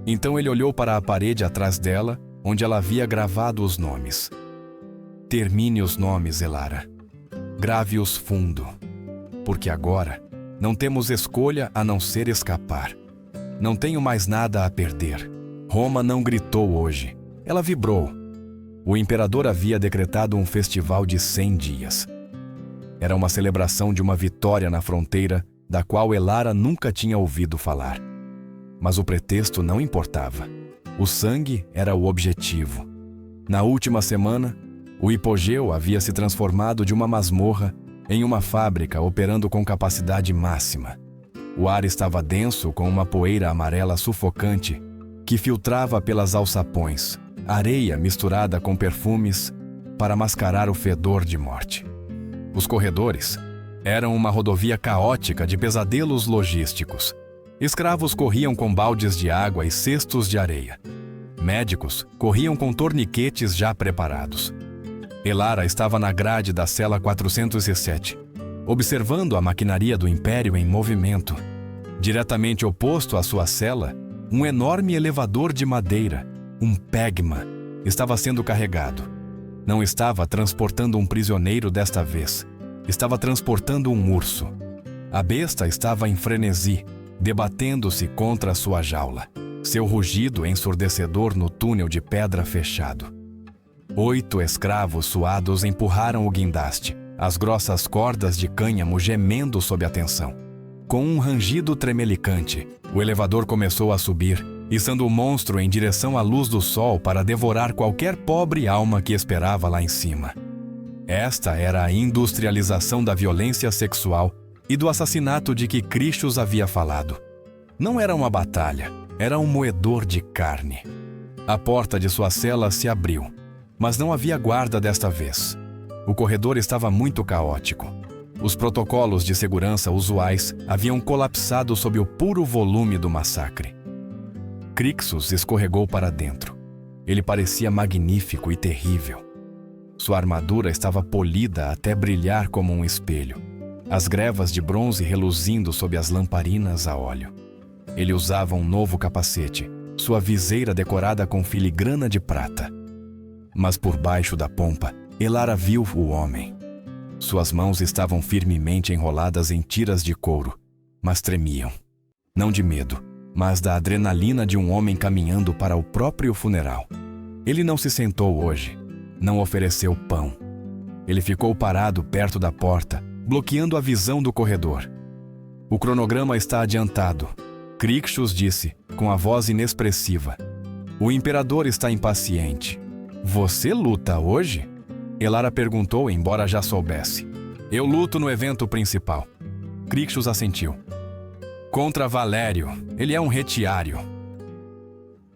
Então ele olhou para a parede atrás dela, onde ela havia gravado os nomes. Termine os nomes, Elara. Grave-os fundo, porque agora não temos escolha a não ser escapar. Não tenho mais nada a perder. Roma não gritou hoje. Ela vibrou. O imperador havia decretado um festival de 100 dias. Era uma celebração de uma vitória na fronteira da qual Elara nunca tinha ouvido falar. Mas o pretexto não importava. O sangue era o objetivo. Na última semana, o hipogeu havia se transformado de uma masmorra em uma fábrica operando com capacidade máxima. O ar estava denso com uma poeira amarela sufocante que filtrava pelas alçapões, areia misturada com perfumes para mascarar o fedor de morte. Os corredores eram uma rodovia caótica de pesadelos logísticos. Escravos corriam com baldes de água e cestos de areia. Médicos corriam com torniquetes já preparados. Elara estava na grade da cela 407, observando a maquinaria do Império em movimento. Diretamente oposto à sua cela, um enorme elevador de madeira, um pegma, estava sendo carregado. Não estava transportando um prisioneiro desta vez. Estava transportando um urso. A besta estava em frenesi, debatendo-se contra sua jaula. Seu rugido ensurdecedor no túnel de pedra fechado. 8 escravos suados empurraram o guindaste, as grossas cordas de cânhamo gemendo sob a tensão. Com um rangido tremelicante, o elevador começou a subir, içando o monstro em direção à luz do sol para devorar qualquer pobre alma que esperava lá em cima. Esta era a industrialização da violência sexual e do assassinato de que Crixus havia falado. Não era uma batalha, era um moedor de carne. A porta de sua cela se abriu, mas não havia guarda desta vez. O corredor estava muito caótico. Os protocolos de segurança usuais haviam colapsado sob o puro volume do massacre. Crixus escorregou para dentro. Ele parecia magnífico e terrível. Sua armadura estava polida até brilhar como um espelho, as grevas de bronze reluzindo sob as lamparinas a óleo. Ele usava um novo capacete, sua viseira decorada com filigrana de prata. Mas por baixo da pompa, Elara viu o homem. Suas mãos estavam firmemente enroladas em tiras de couro, mas tremiam. Não de medo, mas da adrenalina de um homem caminhando para o próprio funeral. Ele não se sentou hoje, não ofereceu pão. Ele ficou parado perto da porta, bloqueando a visão do corredor. O cronograma está adiantado, Crixus disse, com a voz inexpressiva. O imperador está impaciente. Você luta hoje? Elara perguntou, embora já soubesse. Eu luto no evento principal. Crixus assentiu. Contra Valério, ele é um retiário.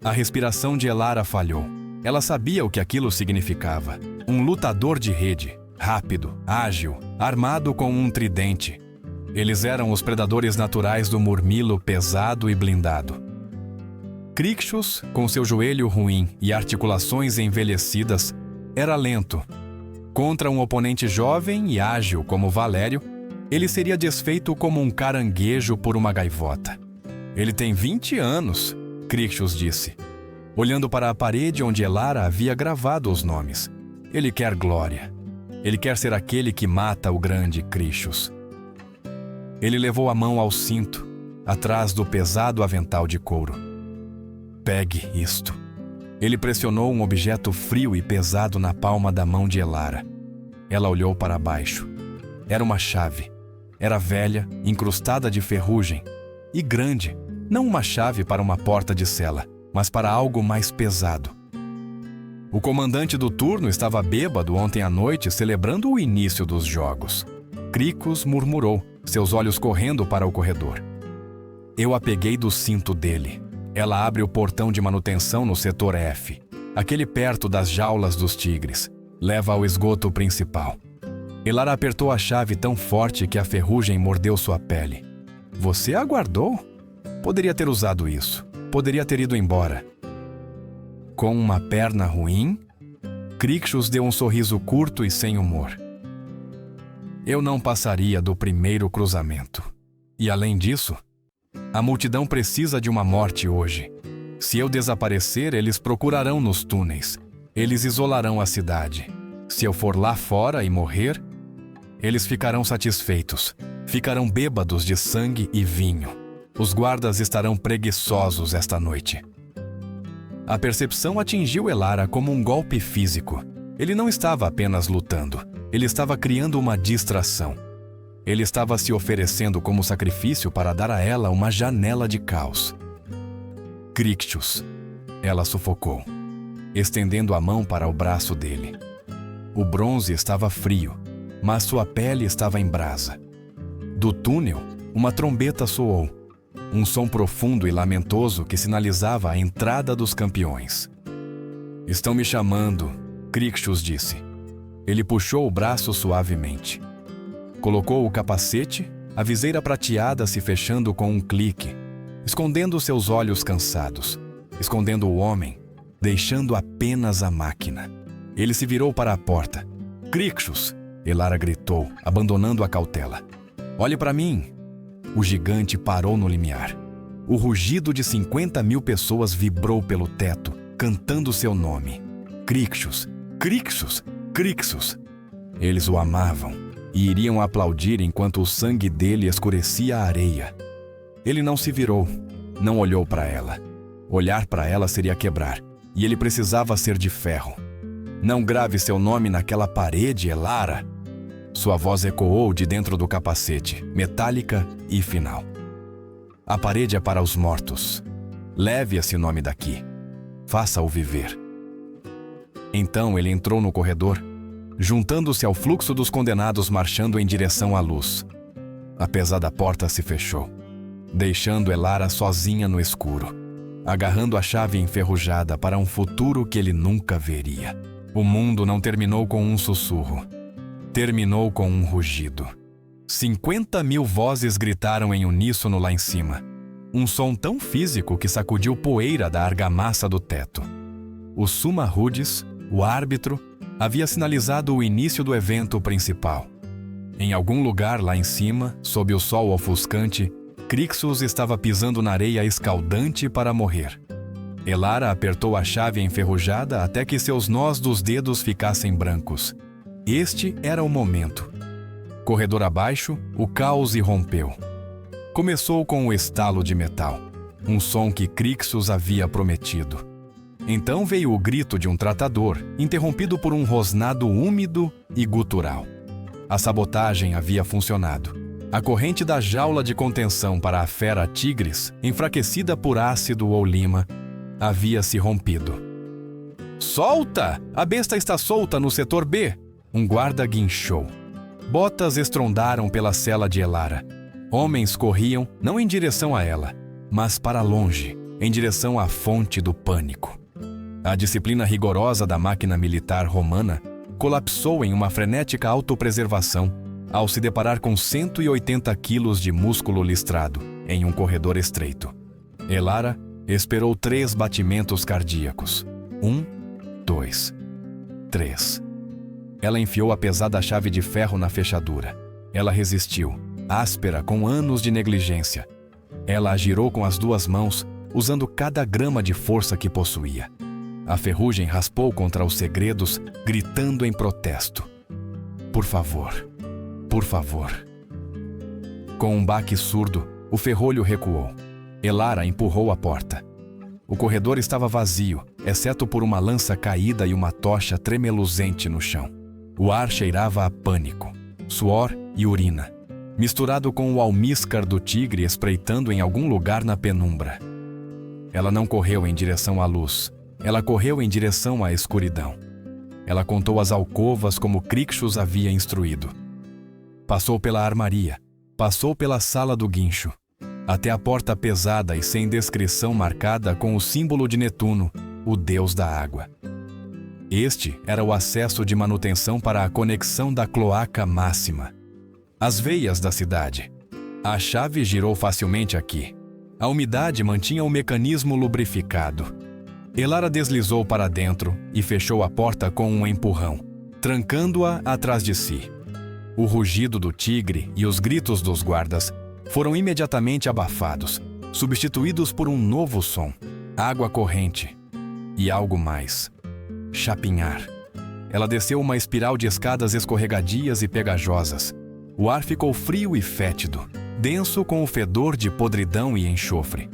A respiração de Elara falhou. Ela sabia o que aquilo significava. Um lutador de rede, rápido, ágil, armado com um tridente. Eles eram os predadores naturais do murmilo pesado e blindado. Crixus, com seu joelho ruim e articulações envelhecidas, era lento. Contra um oponente jovem e ágil como Valério, ele seria desfeito como um caranguejo por uma gaivota. Ele tem 20 anos, Crixus disse, olhando para a parede onde Elara havia gravado os nomes. Ele quer glória. Ele quer ser aquele que mata o grande Crixus. Ele levou a mão ao cinto, atrás do pesado avental de couro. Pegue isto. Ele pressionou um objeto frio e pesado na palma da mão de Elara. Ela olhou para baixo. Era uma chave. Era velha, incrustada de ferrugem. E grande, não uma chave para uma porta de cela, mas para algo mais pesado. O comandante do turno estava bêbado ontem à noite, celebrando o início dos jogos. Crixus murmurou, seus olhos correndo para o corredor. Eu a peguei do cinto dele. Ela abre o portão de manutenção no setor F, aquele perto das jaulas dos tigres. Leva ao esgoto principal. Elara apertou a chave tão forte que a ferrugem mordeu sua pele. Você aguardou? Poderia ter usado isso. Poderia ter ido embora. Com uma perna ruim, Crixus deu um sorriso curto e sem humor. Eu não passaria do primeiro cruzamento. E além disso, a multidão precisa de uma morte hoje. Se eu desaparecer, eles procurarão nos túneis. Eles isolarão a cidade. Se eu for lá fora e morrer, eles ficarão satisfeitos. Ficarão bêbados de sangue e vinho. Os guardas estarão preguiçosos esta noite. A percepção atingiu Elara como um golpe físico. Ele não estava apenas lutando. Ele estava criando uma distração. Ele estava se oferecendo como sacrifício para dar a ela uma janela de caos. Crixus. Ela sufocou, estendendo a mão para o braço dele. O bronze estava frio, mas sua pele estava em brasa. Do túnel, uma trombeta soou, um som profundo e lamentoso que sinalizava a entrada dos campeões. Estão me chamando, Crixus disse. Ele puxou o braço suavemente. Colocou o capacete, a viseira prateada se fechando com um clique, escondendo seus olhos cansados, escondendo o homem, deixando apenas a máquina. Ele se virou para a porta. Crixus! Elara gritou, abandonando a cautela. Olhe para mim! O gigante parou no limiar. O rugido de 50.000 pessoas vibrou pelo teto, cantando seu nome. Crixus! Crixus! Crixus! Eles o amavam e iriam aplaudir enquanto o sangue dele escurecia a areia. Ele não se virou, não olhou para ela. Olhar para ela seria quebrar, e ele precisava ser de ferro. Não grave seu nome naquela parede, Elara! Sua voz ecoou de dentro do capacete, metálica e final. A parede é para os mortos. Leve esse nome daqui. Faça-o viver. Então ele entrou no corredor, juntando-se ao fluxo dos condenados marchando em direção à luz. A pesada porta se fechou, deixando Elara sozinha no escuro, agarrando a chave enferrujada para um futuro que ele nunca veria. O mundo não terminou com um sussurro. Terminou com um rugido. 50.000 vozes gritaram em uníssono lá em cima. Um som tão físico que sacudiu poeira da argamassa do teto. O Summa Rudis, o árbitro, havia sinalizado o início do evento principal. Em algum lugar lá em cima, sob o sol ofuscante, Crixus estava pisando na areia escaldante para morrer. Elara apertou a chave enferrujada até que seus nós dos dedos ficassem brancos. Este era o momento. Corredor abaixo, o caos irrompeu. Começou com o estalo de metal, um som que Crixus havia prometido. Então veio o grito de um tratador, interrompido por um rosnado úmido e gutural. A sabotagem havia funcionado. A corrente da jaula de contenção para a fera tigres, enfraquecida por ácido ou lima, havia se rompido. "Solta! A besta está solta no setor B!" Um guarda guinchou. Botas estrondaram pela cela de Elara. Homens corriam, não em direção a ela, mas para longe, em direção à fonte do pânico. A disciplina rigorosa da máquina militar romana colapsou em uma frenética autopreservação ao se deparar com 180 quilos de músculo listrado em um corredor estreito. Elara esperou 3 batimentos cardíacos. 1, 2, 3. Ela enfiou a pesada chave de ferro na fechadura. Ela resistiu, áspera com anos de negligência. Ela a girou com as 2 mãos, usando cada grama de força que possuía. A ferrugem raspou contra os segredos, gritando em protesto. "Por favor, por favor." Com um baque surdo, o ferrolho recuou. Elara empurrou a porta. O corredor estava vazio, exceto por uma lança caída e uma tocha tremeluzente no chão. O ar cheirava a pânico, suor e urina, misturado com o almíscar do tigre espreitando em algum lugar na penumbra. Ela não correu em direção à luz. Ela correu em direção à escuridão. Ela contou as alcovas como Crixus havia instruído. Passou pela armaria, passou pela sala do guincho, até a porta pesada e sem descrição marcada com o símbolo de Netuno, o deus da água. Este era o acesso de manutenção para a conexão da cloaca máxima. As veias da cidade. A chave girou facilmente aqui. A umidade mantinha o mecanismo lubrificado. Elara deslizou para dentro e fechou a porta com um empurrão, trancando-a atrás de si. O rugido do tigre e os gritos dos guardas foram imediatamente abafados, substituídos por um novo som, água corrente e algo mais. Chapinhar. Ela desceu uma espiral de escadas escorregadias e pegajosas. O ar ficou frio e fétido, denso com o fedor de podridão e enxofre.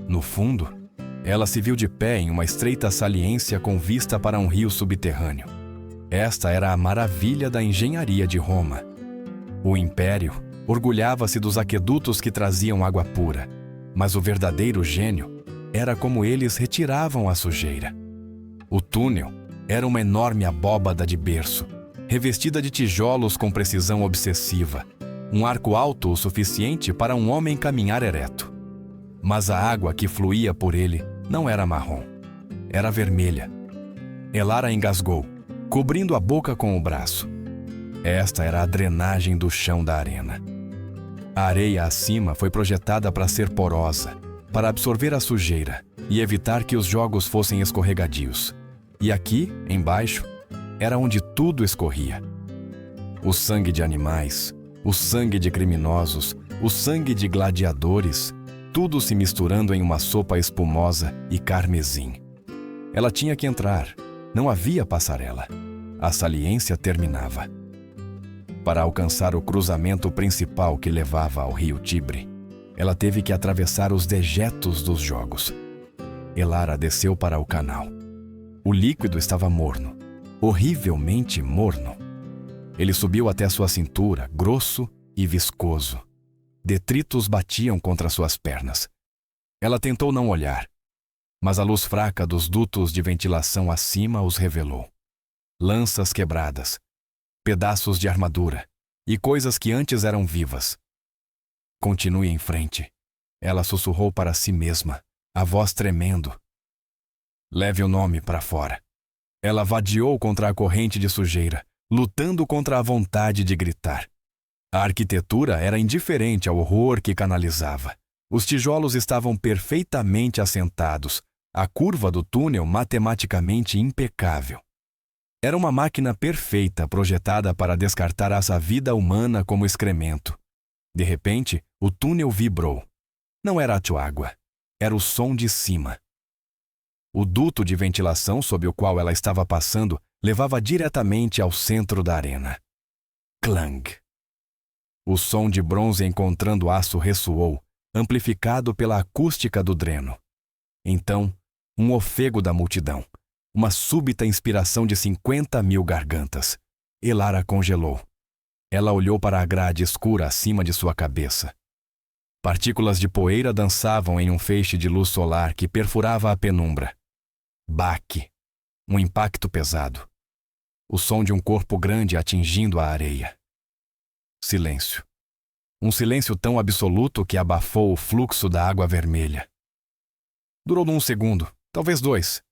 No fundo, ela se viu de pé em uma estreita saliência com vista para um rio subterrâneo. Esta era a maravilha da engenharia de Roma. O Império orgulhava-se dos aquedutos que traziam água pura, mas o verdadeiro gênio era como eles retiravam a sujeira. O túnel era uma enorme abóbada de berço, revestida de tijolos com precisão obsessiva, um arco alto o suficiente para um homem caminhar ereto. Mas a água que fluía por ele não era marrom, era vermelha. Elara engasgou, cobrindo a boca com o braço. Esta era a drenagem do chão da arena. A areia acima foi projetada para ser porosa, para absorver a sujeira e evitar que os jogos fossem escorregadios. E aqui, embaixo, era onde tudo escorria. O sangue de animais, o sangue de criminosos, o sangue de gladiadores, tudo se misturando em uma sopa espumosa e carmesim. Ela tinha que entrar, não havia passarela. A saliência terminava. Para alcançar o cruzamento principal que levava ao rio Tibre, ela teve que atravessar os dejetos dos jogos. Elara desceu para o canal. O líquido estava morno, horrivelmente morno. Ele subiu até sua cintura, grosso e viscoso. Detritos batiam contra suas pernas. Ela tentou não olhar, mas a luz fraca dos dutos de ventilação acima os revelou. Lanças quebradas, pedaços de armadura e coisas que antes eram vivas. Continue em frente. Ela sussurrou para si mesma, a voz tremendo. Leve o nome para fora. Ela vadeou contra a corrente de sujeira, lutando contra a vontade de gritar. A arquitetura era indiferente ao horror que canalizava. Os tijolos estavam perfeitamente assentados, a curva do túnel matematicamente impecável. Era uma máquina perfeita projetada para descartar essa vida humana como excremento. De repente, o túnel vibrou. Não era a água, era o som de cima. O duto de ventilação sob o qual ela estava passando levava diretamente ao centro da arena. Clang! O som de bronze encontrando aço ressoou, amplificado pela acústica do dreno. Então, um ofego da multidão, uma súbita inspiração de 50.000 gargantas. Elara congelou. Ela olhou para a grade escura acima de sua cabeça. Partículas de poeira dançavam em um feixe de luz solar que perfurava a penumbra. Baque. Um impacto pesado. O som de um corpo grande atingindo a areia. Silêncio. Um silêncio tão absoluto que abafou o fluxo da água vermelha. Durou 1 segundo, talvez 2,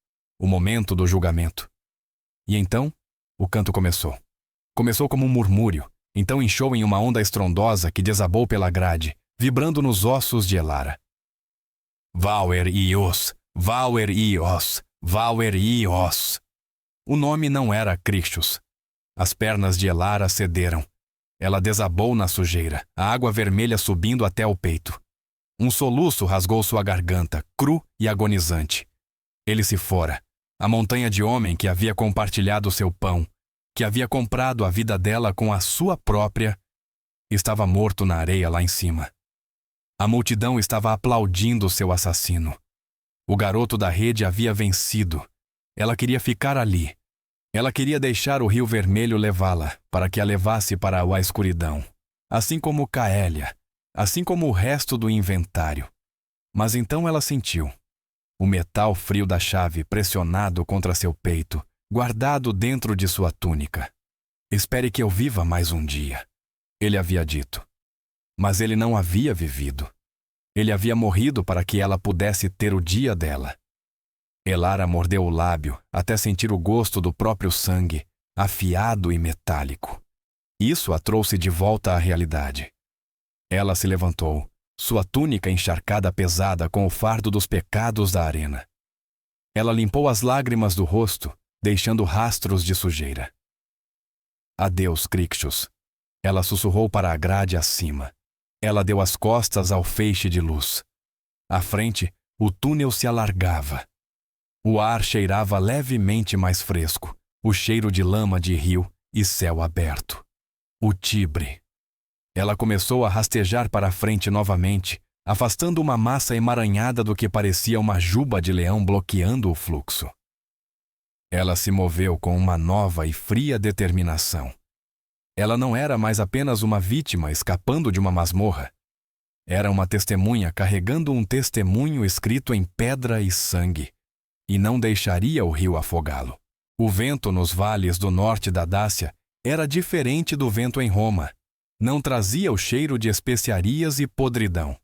o momento do julgamento. E então, o canto começou. Começou como um murmúrio, então inchou em uma onda estrondosa que desabou pela grade, vibrando nos ossos de Elara. Valwer Ios, Valwer Ios, Valwer Ios. O nome não era Crixus. As pernas de Elara cederam. Ela desabou na sujeira, a água vermelha subindo até o peito. Um soluço rasgou sua garganta, cru e agonizante. Ele se fora. A montanha de homem que havia compartilhado seu pão, que havia comprado a vida dela com a sua própria, estava morto na areia lá em cima. A multidão estava aplaudindo seu assassino. O garoto da rede havia vencido. Ela queria ficar ali. Ela queria deixar o rio vermelho levá-la, para que a levasse para a escuridão, assim como Caélia, assim como o resto do inventário. Mas então ela sentiu o metal frio da chave pressionado contra seu peito, guardado dentro de sua túnica. Espere que eu viva mais um dia, ele havia dito. Mas ele não havia vivido. Ele havia morrido para que ela pudesse ter o dia dela. Elara mordeu o lábio até sentir o gosto do próprio sangue, afiado e metálico. Isso a trouxe de volta à realidade. Ela se levantou, sua túnica encharcada pesada com o fardo dos pecados da arena. Ela limpou as lágrimas do rosto, deixando rastros de sujeira. Adeus, Crixus. Ela sussurrou para a grade acima. Ela deu as costas ao feixe de luz. À frente, o túnel se alargava. O ar cheirava levemente mais fresco, o cheiro de lama de rio e céu aberto. O Tibre. Ela começou a rastejar para a frente novamente, afastando uma massa emaranhada do que parecia uma juba de leão bloqueando o fluxo. Ela se moveu com uma nova e fria determinação. Ela não era mais apenas uma vítima escapando de uma masmorra. Era uma testemunha carregando um testemunho escrito em pedra e sangue. E não deixaria o rio afogá-lo. O vento nos vales do norte da Dácia era diferente do vento em Roma. Não trazia o cheiro de especiarias e podridão.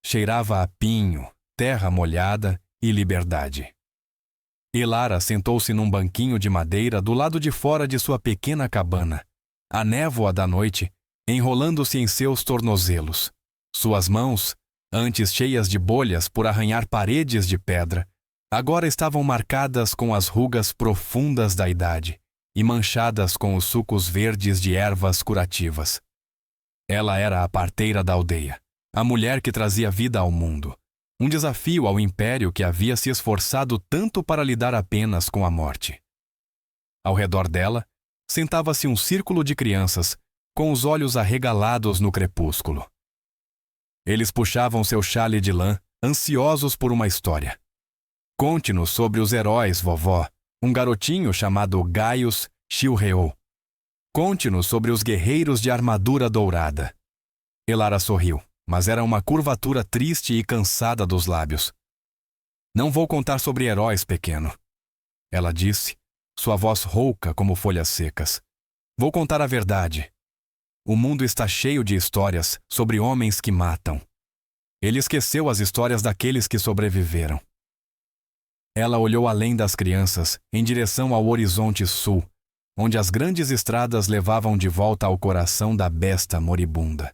Cheirava a pinho, terra molhada e liberdade. Elara sentou-se num banquinho de madeira do lado de fora de sua pequena cabana. A névoa da noite, enrolando-se em seus tornozelos. Suas mãos, antes cheias de bolhas por arranhar paredes de pedra, agora estavam marcadas com as rugas profundas da idade e manchadas com os sucos verdes de ervas curativas. Ela era a parteira da aldeia, a mulher que trazia vida ao mundo, um desafio ao império que havia se esforçado tanto para lidar apenas com a morte. Ao redor dela, sentava-se um círculo de crianças, com os olhos arregalados no crepúsculo. Eles puxavam seu chale de lã, ansiosos por uma história. Conte-nos sobre os heróis, vovó, um garotinho chamado Gaius Shilreou. Conte-nos sobre os guerreiros de armadura dourada. Elara sorriu, mas era uma curvatura triste e cansada dos lábios. Não vou contar sobre heróis, pequeno. Ela disse, sua voz rouca como folhas secas. Vou contar a verdade. O mundo está cheio de histórias sobre homens que matam. Ele esqueceu as histórias daqueles que sobreviveram. Ela olhou além das crianças, em direção ao horizonte sul, onde as grandes estradas levavam de volta ao coração da besta moribunda.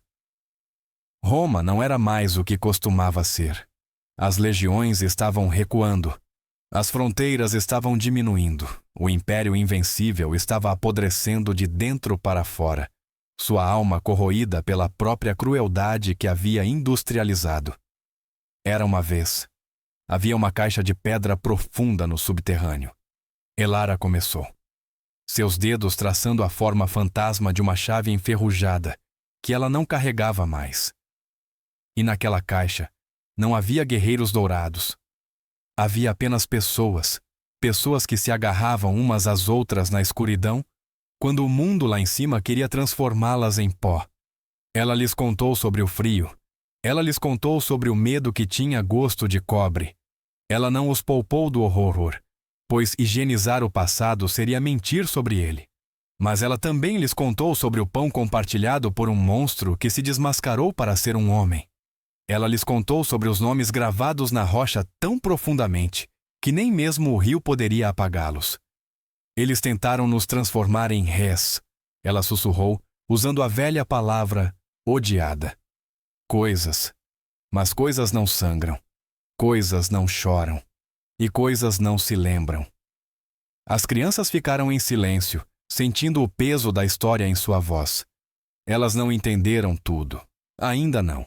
Roma não era mais o que costumava ser. As legiões estavam recuando. As fronteiras estavam diminuindo. O império invencível estava apodrecendo de dentro para fora, sua alma corroída pela própria crueldade que havia industrializado. Era uma vez. Havia uma caixa de pedra profunda no subterrâneo. Elara começou. Seus dedos traçando a forma fantasma de uma chave enferrujada, que ela não carregava mais. E naquela caixa não havia guerreiros dourados. Havia apenas pessoas, pessoas que se agarravam umas às outras na escuridão, quando o mundo lá em cima queria transformá-las em pó. Ela lhes contou sobre o frio. Ela lhes contou sobre o medo que tinha gosto de cobre. Ela não os poupou do horror, pois higienizar o passado seria mentir sobre ele. Mas ela também lhes contou sobre o pão compartilhado por um monstro que se desmascarou para ser um homem. Ela lhes contou sobre os nomes gravados na rocha tão profundamente que nem mesmo o rio poderia apagá-los. Eles tentaram nos transformar em rés, ela sussurrou, usando a velha palavra odiada. Coisas. Mas coisas não sangram. Coisas não choram. E coisas não se lembram. As crianças ficaram em silêncio, sentindo o peso da história em sua voz. Elas não entenderam tudo. Ainda não.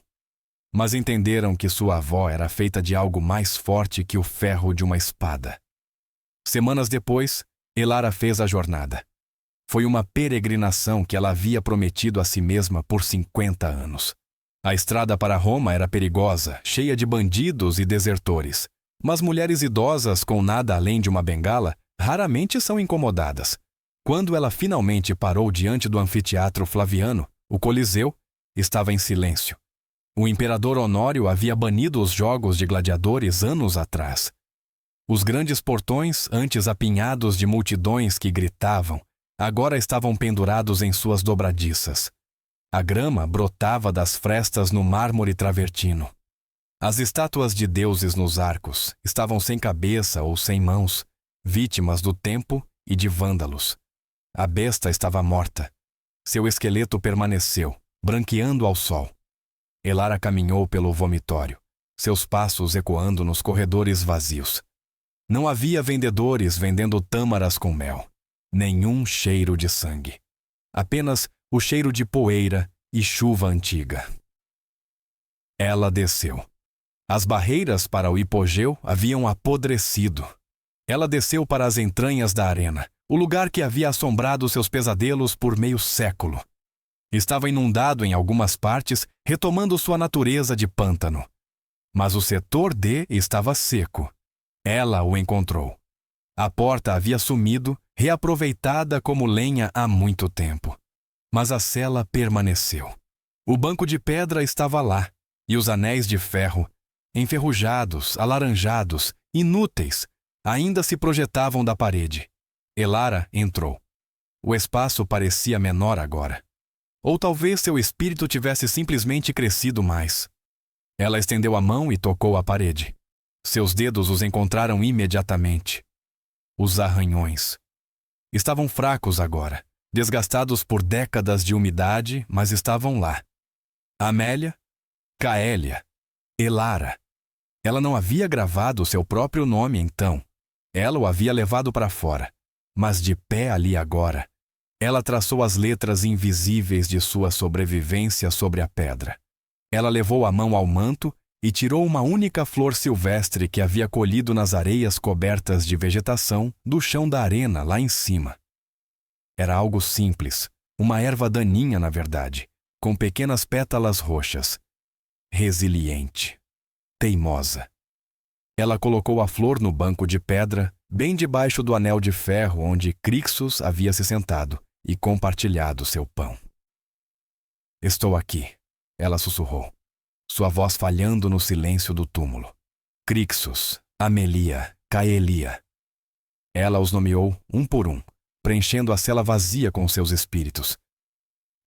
Mas entenderam que sua avó era feita de algo mais forte que o ferro de uma espada. Semanas depois, Elara fez a jornada. Foi uma peregrinação que ela havia prometido a si mesma por 50 anos. A estrada para Roma era perigosa, cheia de bandidos e desertores. Mas mulheres idosas com nada além de uma bengala raramente são incomodadas. Quando ela finalmente parou diante do anfiteatro Flaviano, o Coliseu estava em silêncio. O imperador Honório havia banido os jogos de gladiadores anos atrás. Os grandes portões, antes apinhados de multidões que gritavam, agora estavam pendurados em suas dobradiças. A grama brotava das frestas no mármore travertino. As estátuas de deuses nos arcos estavam sem cabeça ou sem mãos, vítimas do tempo e de vândalos. A besta estava morta. Seu esqueleto permaneceu, branqueando ao sol. Elara caminhou pelo vomitório, seus passos ecoando nos corredores vazios. Não havia vendedores vendendo tâmaras com mel. Nenhum cheiro de sangue. Apenas o cheiro de poeira e chuva antiga. Ela desceu. As barreiras para o hipogeu haviam apodrecido. Ela desceu para as entranhas da arena, o lugar que havia assombrado seus pesadelos por meio século. Estava inundado em algumas partes, retomando sua natureza de pântano. Mas o setor D estava seco. Ela o encontrou. A porta havia sumido, reaproveitada como lenha há muito tempo. Mas a cela permaneceu. O banco de pedra estava lá, e os anéis de ferro, enferrujados, alaranjados, inúteis, ainda se projetavam da parede. Elara entrou. O espaço parecia menor agora. Ou talvez seu espírito tivesse simplesmente crescido mais. Ela estendeu a mão e tocou a parede. Seus dedos os encontraram imediatamente. Os arranhões. Estavam fracos agora, desgastados por décadas de umidade, mas estavam lá. Amélia, Caélia, Elara. Ela não havia gravado seu próprio nome então. Ela o havia levado para fora. Mas de pé ali agora, ela traçou as letras invisíveis de sua sobrevivência sobre a pedra. Ela levou a mão ao manto e tirou uma única flor silvestre que havia colhido nas areias cobertas de vegetação do chão da arena lá em cima. Era algo simples, uma erva daninha na verdade, com pequenas pétalas roxas. Resiliente. Teimosa. Ela colocou a flor no banco de pedra, bem debaixo do anel de ferro onde Crixus havia se sentado e compartilhado seu pão. Estou aqui, ela sussurrou, sua voz falhando no silêncio do túmulo. Crixus, Amelia, Caelia. Ela os nomeou um por um, preenchendo a cela vazia com seus espíritos.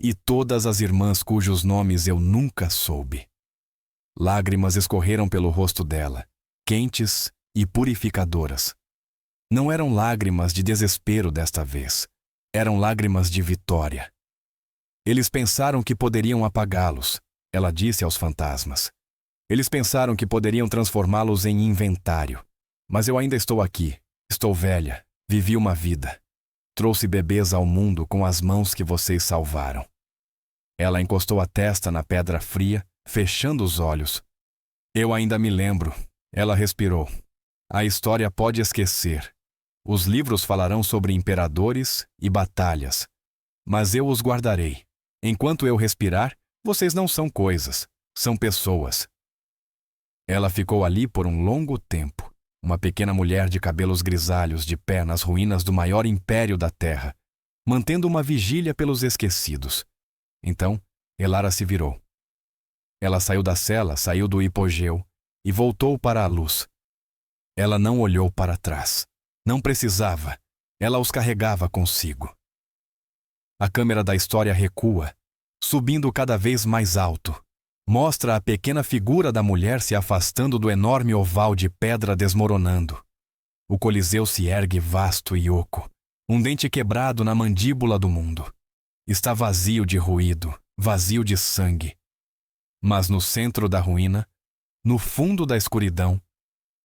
E todas as irmãs cujos nomes eu nunca soube. Lágrimas escorreram pelo rosto dela, quentes e purificadoras. Não eram lágrimas de desespero desta vez. Eram lágrimas de vitória. Eles pensaram que poderiam apagá-los, ela disse aos fantasmas. Eles pensaram que poderiam transformá-los em inventário. Mas eu ainda estou aqui. Estou velha. Vivi uma vida. Trouxe bebês ao mundo com as mãos que vocês salvaram. Ela encostou a testa na pedra fria, fechando os olhos. Eu ainda me lembro. Ela respirou. A história pode esquecer. Os livros falarão sobre imperadores e batalhas. Mas eu os guardarei. Enquanto eu respirar, vocês não são coisas, são pessoas. Ela ficou ali por um longo tempo, uma pequena mulher de cabelos grisalhos de pé nas ruínas do maior império da Terra, mantendo uma vigília pelos esquecidos. Então, Elara se virou. Ela saiu da cela, saiu do hipogeu e voltou para a luz. Ela não olhou para trás. Não precisava. Ela os carregava consigo. A câmera da história recua, subindo cada vez mais alto. Mostra a pequena figura da mulher se afastando do enorme oval de pedra desmoronando. O Coliseu se ergue vasto e oco, um dente quebrado na mandíbula do mundo. Está vazio de ruído, vazio de sangue. Mas no centro da ruína, no fundo da escuridão,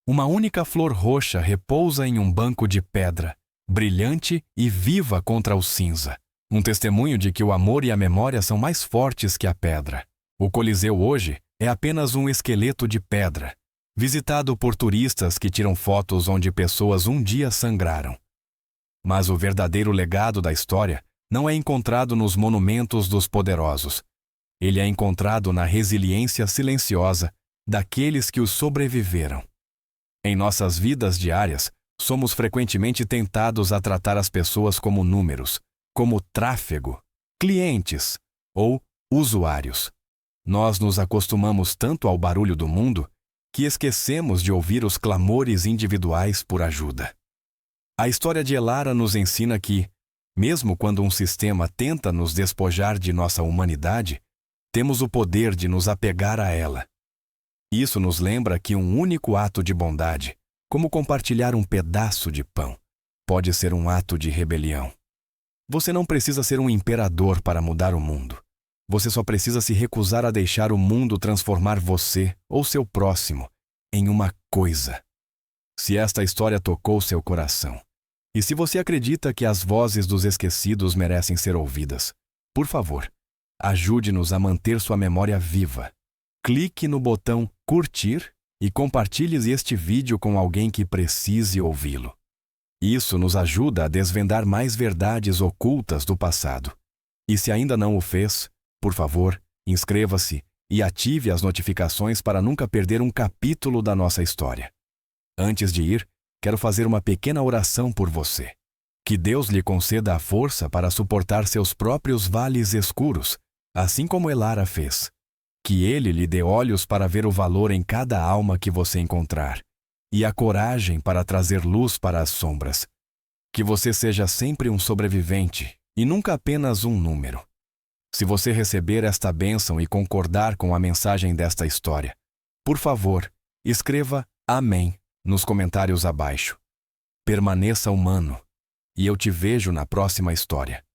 uma única flor roxa repousa em um banco de pedra, brilhante e viva contra o cinza. Um testemunho de que o amor e a memória são mais fortes que a pedra. O Coliseu hoje é apenas um esqueleto de pedra, visitado por turistas que tiram fotos onde pessoas um dia sangraram. Mas o verdadeiro legado da história não é encontrado nos monumentos dos poderosos. Ele é encontrado na resiliência silenciosa daqueles que os sobreviveram. Em nossas vidas diárias, somos frequentemente tentados a tratar as pessoas como números, como tráfego, clientes ou usuários. Nós nos acostumamos tanto ao barulho do mundo que esquecemos de ouvir os clamores individuais por ajuda. A história de Elara nos ensina que, mesmo quando um sistema tenta nos despojar de nossa humanidade, temos o poder de nos apegar a ela. Isso nos lembra que um único ato de bondade, como compartilhar um pedaço de pão, pode ser um ato de rebelião. Você não precisa ser um imperador para mudar o mundo. Você só precisa se recusar a deixar o mundo transformar você ou seu próximo em uma coisa. Se esta história tocou seu coração, e se você acredita que as vozes dos esquecidos merecem ser ouvidas, por favor, ajude-nos a manter sua memória viva. Clique no botão curtir e compartilhe este vídeo com alguém que precise ouvi-lo. Isso nos ajuda a desvendar mais verdades ocultas do passado. E se ainda não o fez, por favor, inscreva-se e ative as notificações para nunca perder um capítulo da nossa história. Antes de ir, quero fazer uma pequena oração por você. Que Deus lhe conceda a força para suportar seus próprios vales escuros, assim como Elara fez. Que Ele lhe dê olhos para ver o valor em cada alma que você encontrar, e a coragem para trazer luz para as sombras. Que você seja sempre um sobrevivente e nunca apenas um número. Se você receber esta bênção e concordar com a mensagem desta história, por favor, escreva Amém nos comentários abaixo. Permaneça humano, e eu te vejo na próxima história.